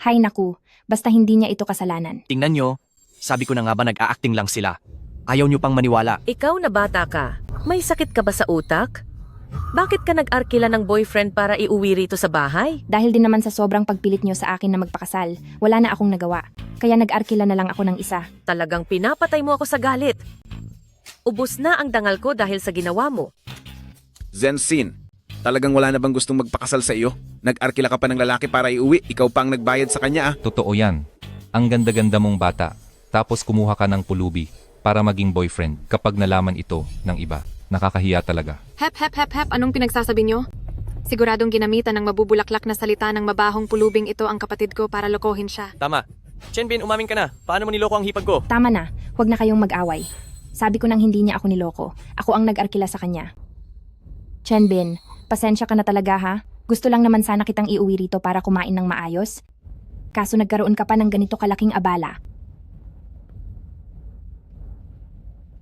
Hay naku, basta hindi niya ito kasalanan. Tingnan nyo, sabi ko na nga ba nag-a-acting lang sila. Ayaw nyo pang maniwala. Ikaw na bata ka. May sakit ka ba sa utak? Bakit ka nag-arkila ng boyfriend para iuwi rito sa bahay? Dahil din naman sa sobrang pagpilit niyo sa akin na magpakasal, wala na akong nagawa. Kaya nag-arkila na lang ako ng isa. Talagang pinapatay mo ako sa galit. Ubus na ang dangal ko dahil sa ginawa mo. Zensin, talagang wala na bang gustong magpakasal sa iyo? Nag-arkila ka pa ng lalaki para iuwi, ikaw pa ang nagbayad sa kanya ah. Totoo yan. Ang ganda-ganda mong bata. Tapos kumuha ka ng pulubi para maging boyfriend kapag nalaman ito ng iba. Nakakahiya talaga. Hep, anong pinagsasabi nyo? Siguradong ginamitan ng mabubulaklak na salita ng mabahong pulubing ito ang kapatid ko para lokohin siya. Tama. Chanbin, umamin ka na. Paano mo niloko ang hipag ko? Tama na, huwag na kayong mag-away. Sabi ko nang hindi niya ako niloko. Ako ang nag-arkila sa kanya. Chanbin, pasensya ka na talaga ha? Gusto lang naman sana kitang iuwi rito para kumain ng maayos. Kaso nagkaroon ka pa ng ganito kalaking abala.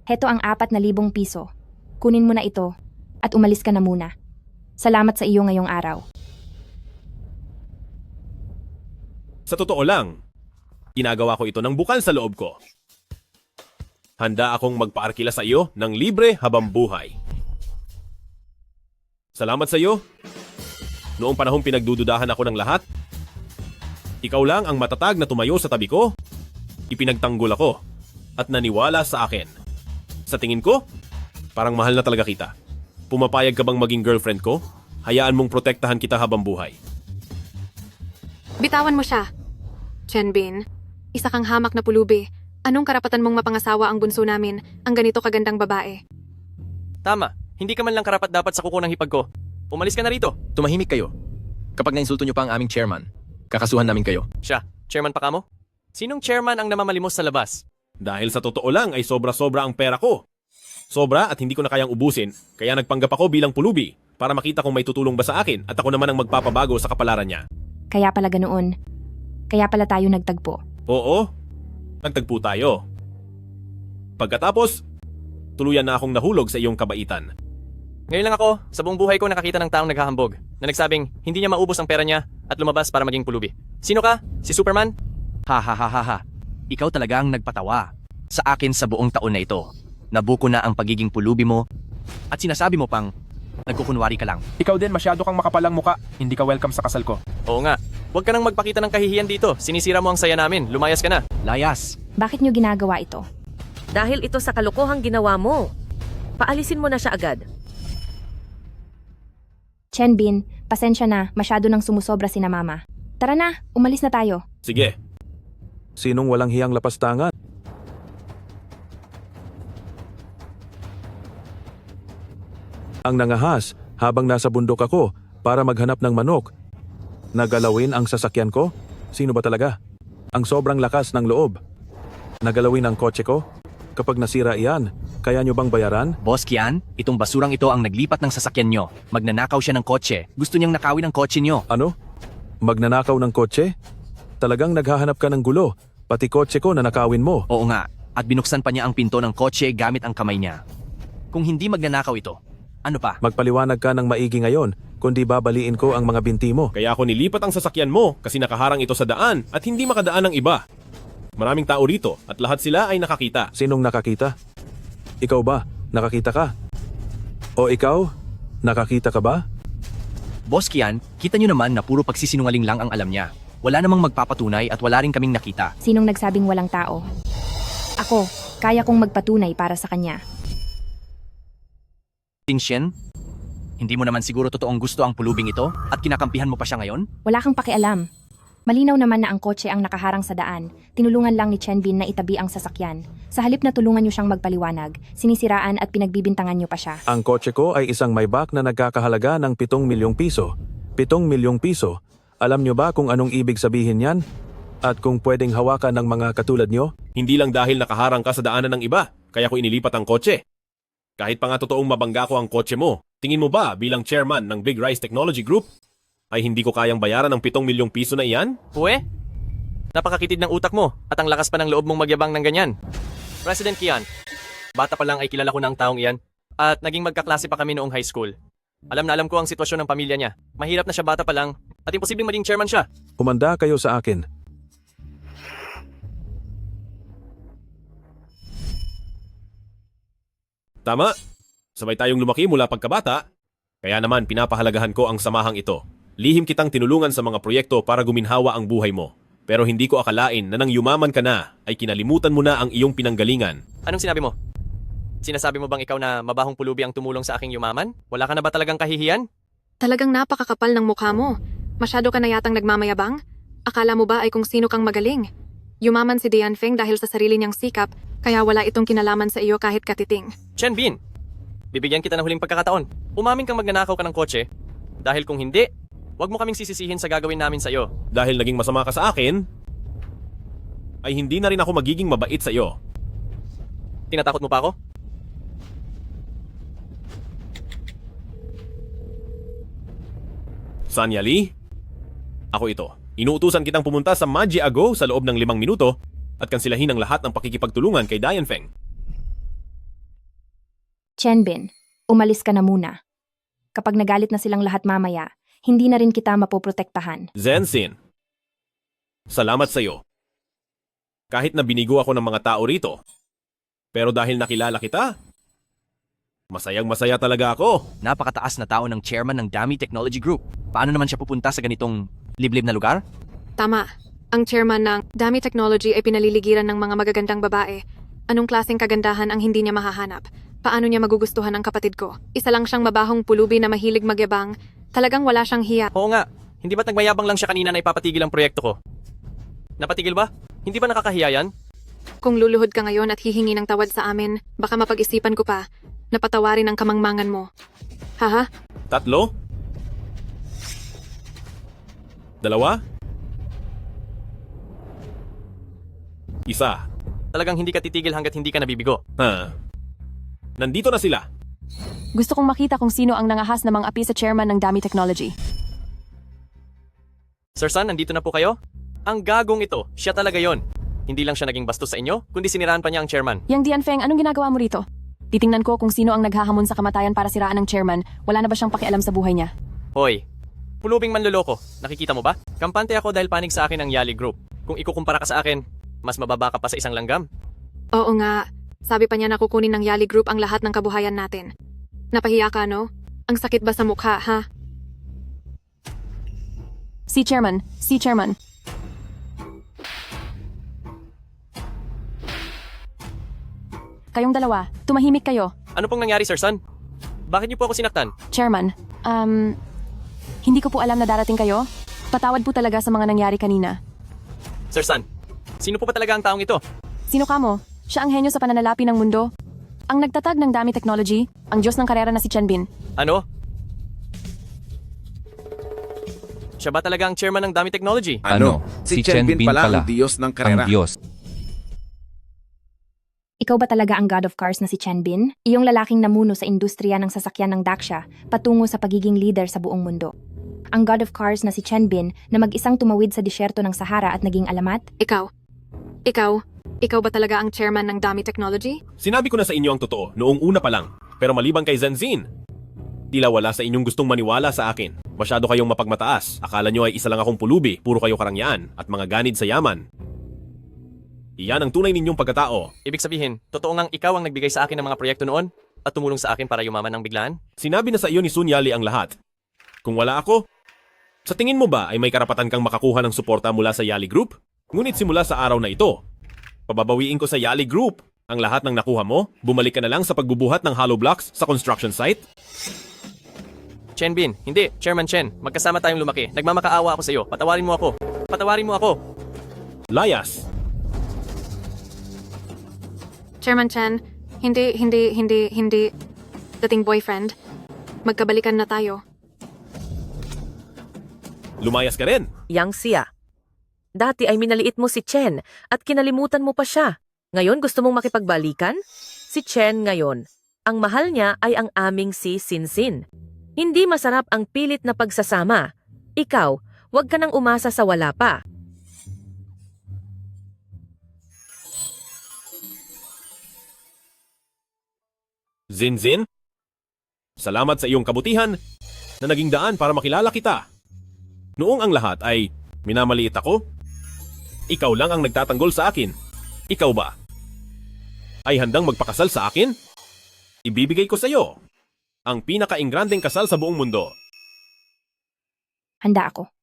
Heto ang 4,000 piso. Kunin mo na ito at umalis ka na muna. Salamat sa iyo ngayong araw. Sa totoo lang, ginagawa ko ito ng bukal sa loob ko. Handa akong magpaarkila sa iyo ng libre habang buhay. Salamat sa iyo. Noong panahong pinagdududahan ako ng lahat, ikaw lang ang matatag na tumayo sa tabi ko, ipinagtanggol ako, at naniwala sa akin. Sa tingin ko, parang mahal na talaga kita. Pumapayag ka bang maging girlfriend ko? Hayaan mong protektahan kita habang buhay. Bitawan mo siya. Chenbin, isa kang hamak na pulubi. Anong karapatan mong mapangasawa ang bunso namin, ang ganito kagandang babae? Tama, hindi ka man lang karapat dapat sa kuko ng hipag ko. Umalis ka na rito. Tumahimik kayo. Kapag nainsulto nyo pa ang aming chairman, kakasuhan namin kayo. Siya, chairman pa ka mo? Sinong chairman ang namamalimos sa labas? Dahil sa totoo lang ay sobra-sobra ang pera ko. Sobra at hindi ko na kayang ubusin, kaya nagpanggap ako bilang pulubi para makita kung may tutulong ba sa akin at ako naman ang magpapabago sa kapalaran niya. Kaya pala ganoon. Kaya pala tayo nagtagpo. Oo, nagtagpo tayo. Pagkatapos, tuluyan na akong nahulog sa iyong kabaitan. Ngayon lang ako, sa buong buhay ko nakakita ng taong naghahambog na nagsabing hindi niya maubos ang pera niya at lumabas para maging pulubi. Sino ka? Si Superman? Ha ha ha ha ha. Ikaw talaga ang nagpatawa sa akin sa buong taon na ito. Nabuko na ang pagiging pulubi mo at sinasabi mo pang nagkukunwari ka lang. Ikaw din masyado kang makapalang muka. Hindi ka welcome sa kasal ko. Oo nga. Huwag ka nang magpakita ng kahihiyan dito. Sinisira mo ang saya namin. Lumayas ka na. Layas. Bakit nyo ginagawa ito? Dahil ito sa kalokohang ginawa mo. Paalisin mo na siya agad. Chenbin, pasensya na, masyado nang sumusobra si na mama. Tara na, umalis na tayo. Sige. Sinong walang hiyang lapastangan? Ang nangahas habang nasa bundok ako para maghanap ng manok. Nagalawin ang sasakyan ko? Sino ba talaga? Ang sobrang lakas ng loob. Nagalawin ang kotse ko? Kapag nasira iyan, kaya nyo bang bayaran? Boss Kian, itong basurang ito ang naglipat ng sasakyan nyo. Magnanakaw siya ng kotse. Gusto niyang nakawin ang kotse nyo. Ano? Magnanakaw ng kotse? Talagang naghahanap ka ng gulo. Pati kotse ko na nakawin mo. Oo nga. At binuksan pa niya ang pinto ng kotse gamit ang kamay niya. Kung hindi magnanakaw ito, ano pa? Magpaliwanag ka ng maigi ngayon, kundi babaliin ko ang mga binti mo. Kaya ako nilipat ang sasakyan mo kasi nakaharang ito sa daan at hindi makadaan ng iba. Maraming tao rito at lahat sila ay nakakita. Sinong nakakita? Ikaw ba? Nakakita ka? O ikaw? Nakakita ka ba? Boss Kian, kita nyo naman na puro pagsisinungaling lang ang alam niya. Wala namang magpapatunay at wala rin kaming nakita. Sinong nagsabing walang tao? Ako, kaya kong magpatunay para sa kanya. Tinsyen, hindi mo naman siguro totoong gusto ang pulubing ito at kinakampihan mo pa siya ngayon? Wala kang pakialam. Malinaw naman na ang kotse ang nakaharang sa daan. Tinulungan lang ni Chenbin na itabi ang sasakyan. Sa halip na tulungan niyo siyang magpaliwanag, sinisiraan at pinagbibintangan niyo pa siya. Ang kotse ko ay isang Maybach na nagkakahalaga ng 7 milyong piso. 7 milyong piso. Alam niyo ba kung anong ibig sabihin yan? At kung pwedeng hawakan ng mga katulad niyo? Hindi lang dahil nakaharang ka sa daanan ng iba, kaya ko inilipat ang kotse. Kahit pa nga totoong mabangga ko ang kotse mo, tingin mo ba bilang chairman ng Big Rise Technology Group, ay hindi ko kayang bayaran ng 7 milyong piso na iyan? Uwe? Napakakitid ng utak mo at ang lakas pa ng loob mong magyabang ng ganyan. President Kian, bata pa lang ay kilala ko na ang taong iyan at naging magkaklase pa kami noong high school. Alam na alam ko ang sitwasyon ng pamilya niya. Mahirap na siya bata pa lang at imposibleng maging chairman siya. Humanda kayo sa akin. Tama. Sabay tayong lumaki mula pagkabata. Kaya naman pinapahalagahan ko ang samahang ito. Lihim kitang tinulungan sa mga proyekto para guminhawa ang buhay mo. Pero hindi ko akalain na nang yumaman ka na, ay kinalimutan mo na ang iyong pinanggalingan. Anong sinabi mo? Sinasabi mo bang ikaw na mabahong pulubi ang tumulong sa aking yumaman? Wala ka na ba talagang kahihiyan? Talagang napakakapal ng mukha mo. Masyado ka na yatang nagmamayabang? Akala mo ba ay kung sino kang magaling? Yumaman si Dianfeng dahil sa sarili niyang sikap, kaya wala itong kinalaman sa iyo kahit katiting. Chenbin, bibigyan kita ng huling pagkakataon. Umamin kang magnanakaw ka ng kotse. Dahil kung hindi, huwag mo kaming sisisihin sa gagawin namin sa iyo. Dahil naging masama ka sa akin, ay hindi na rin ako magiging mabait sa iyo. Tinatakot mo pa ako? Sanya Lee, ako ito. Inuutusan kitang pumunta sa Maji Ago sa loob ng 5 minuto at kansilahin ang lahat ng pakikipagtulungan kay Dianfeng. Chenbin, umalis ka na muna. Kapag nagalit na silang lahat mamaya, hindi na rin kita mapoprotektahan. Zenzin, salamat sa'yo. Kahit na binigo ako ng mga tao rito, pero dahil nakilala kita, masayang-masaya talaga ako. Napakataas na tao ng chairman ng Dami Technology Group. Paano naman siya pupunta sa ganitong liblib na lugar? Tama. Ang chairman ng Dami Technology ay pinaliligiran ng mga magagandang babae. Anong klaseng kagandahan ang hindi niya mahahanap? Paano niya magugustuhan ang kapatid ko? Isa lang siyang mabahong pulubi na mahilig magyabang. Talagang wala siyang hiya. Oo nga. Hindi ba't nagmayabang lang siya kanina na ipapatigil ang proyekto ko? Napatigil ba? Hindi ba nakakahiya yan? Kung luluhod ka ngayon at hihingi ng tawad sa amin, baka mapag-isipan ko pa na patawarin ang kamangmangan mo. Haha? 3? 2? 1? Talagang hindi ka titigil hanggat hindi ka nabibigo. Nandito na sila. Gusto kong makita kung sino ang nangahas na mga api sa chairman ng Dami Technology. Sir San, nandito na po kayo? Ang gagong ito, siya talaga yon. Hindi lang siya naging bastos sa inyo, kundi siniraan pa niya ang chairman. Yang Dianfeng, anong ginagawa mo rito? Titingnan ko kung sino ang naghahamon sa kamatayan para siraan ng chairman. Wala na ba siyang pakialam sa buhay niya? Hoy, pulubing manloloko. Nakikita mo ba? Kampante ako dahil panig sa akin ang Yali Group. Kung ikukumpara ka sa akin, mas mababa ka pa sa isang langgam. Oo nga. Sabi pa niya na kukunin ng Yali Group ang lahat ng kabuhayan natin. Napahiya ka, no? Ang sakit ba sa mukha, ha? Si Chairman. Kayong dalawa, tumahimik kayo. Ano pong nangyari, Sir San? Bakit niyo po ako sinaktan? Chairman, hindi ko po alam na darating kayo. Patawad po talaga sa mga nangyari kanina. Sir San, sino po ba talaga ang taong ito? Sino ka mo? Siya ang henyo sa pananalapi ng mundo. Ang nagtatag ng Dami Technology, ang Diyos ng karera na si Chenbin. Ano? Siya ba talaga ang chairman ng Dami Technology? Ano? Si Chenbin pala ang Diyos ng karera. Ang Diyos. Ikaw ba talaga ang God of Cars na si Chenbin? Iyong lalaking namuno sa industriya ng sasakyan ng Daksha patungo sa pagiging leader sa buong mundo. Ang God of Cars na si Chenbin na mag-isang tumawid sa disyerto ng Sahara at naging alamat? Ikaw ba talaga ang chairman ng Dami Technology? Sinabi ko na sa inyo ang totoo noong una pa lang. Pero maliban kay Zenzin, tila wala sa inyong gustong maniwala sa akin. Masyado kayong mapagmataas. Akala nyo ay isa lang akong pulubi, puro kayo karangyaan at mga ganid sa yaman. Iyan ang tunay ninyong pagkatao. Ibig sabihin, totoo ngang ikaw ang nagbigay sa akin ng mga proyekto noon at tumulong sa akin para yumaman ng biglaan? Sinabi na sa iyo ni Sun Yali ang lahat. Kung wala ako, sa tingin mo ba ay may karapatan kang makakuha ng suporta mula sa Yali Group? Ngunit simula sa araw na ito, pababawiin ko sa Yali Group ang lahat ng nakuha mo. Bumalik ka na lang sa pagbubuhat ng hollow blocks sa construction site. Chenbin, hindi. Chairman Chen, magkasama tayong lumaki. Nagmamakaawa ako sa iyo. Patawarin mo ako. Patawarin mo ako. Layas. Chairman Chen, hindi. Dating boyfriend. Magkabalikan na tayo. Lumayas ka rin. Yang siya. Dati ay minaliit mo si Chen at kinalimutan mo pa siya. Ngayon gusto mong makipagbalikan? Si Chen ngayon. Ang mahal niya ay ang aming si Sinsin. Hindi masarap ang pilit na pagsasama. Ikaw, huwag ka nang umasa sa wala pa. Zinzin, salamat sa iyong kabutihan na naging daan para makilala kita. Noong ang lahat ay minamaliit ako, ikaw lang ang nagtatanggol sa akin. Ikaw ba ay handang magpakasal sa akin? Ibibigay ko sa iyo ang pinaka-ingrandeng kasal sa buong mundo. Handa ako.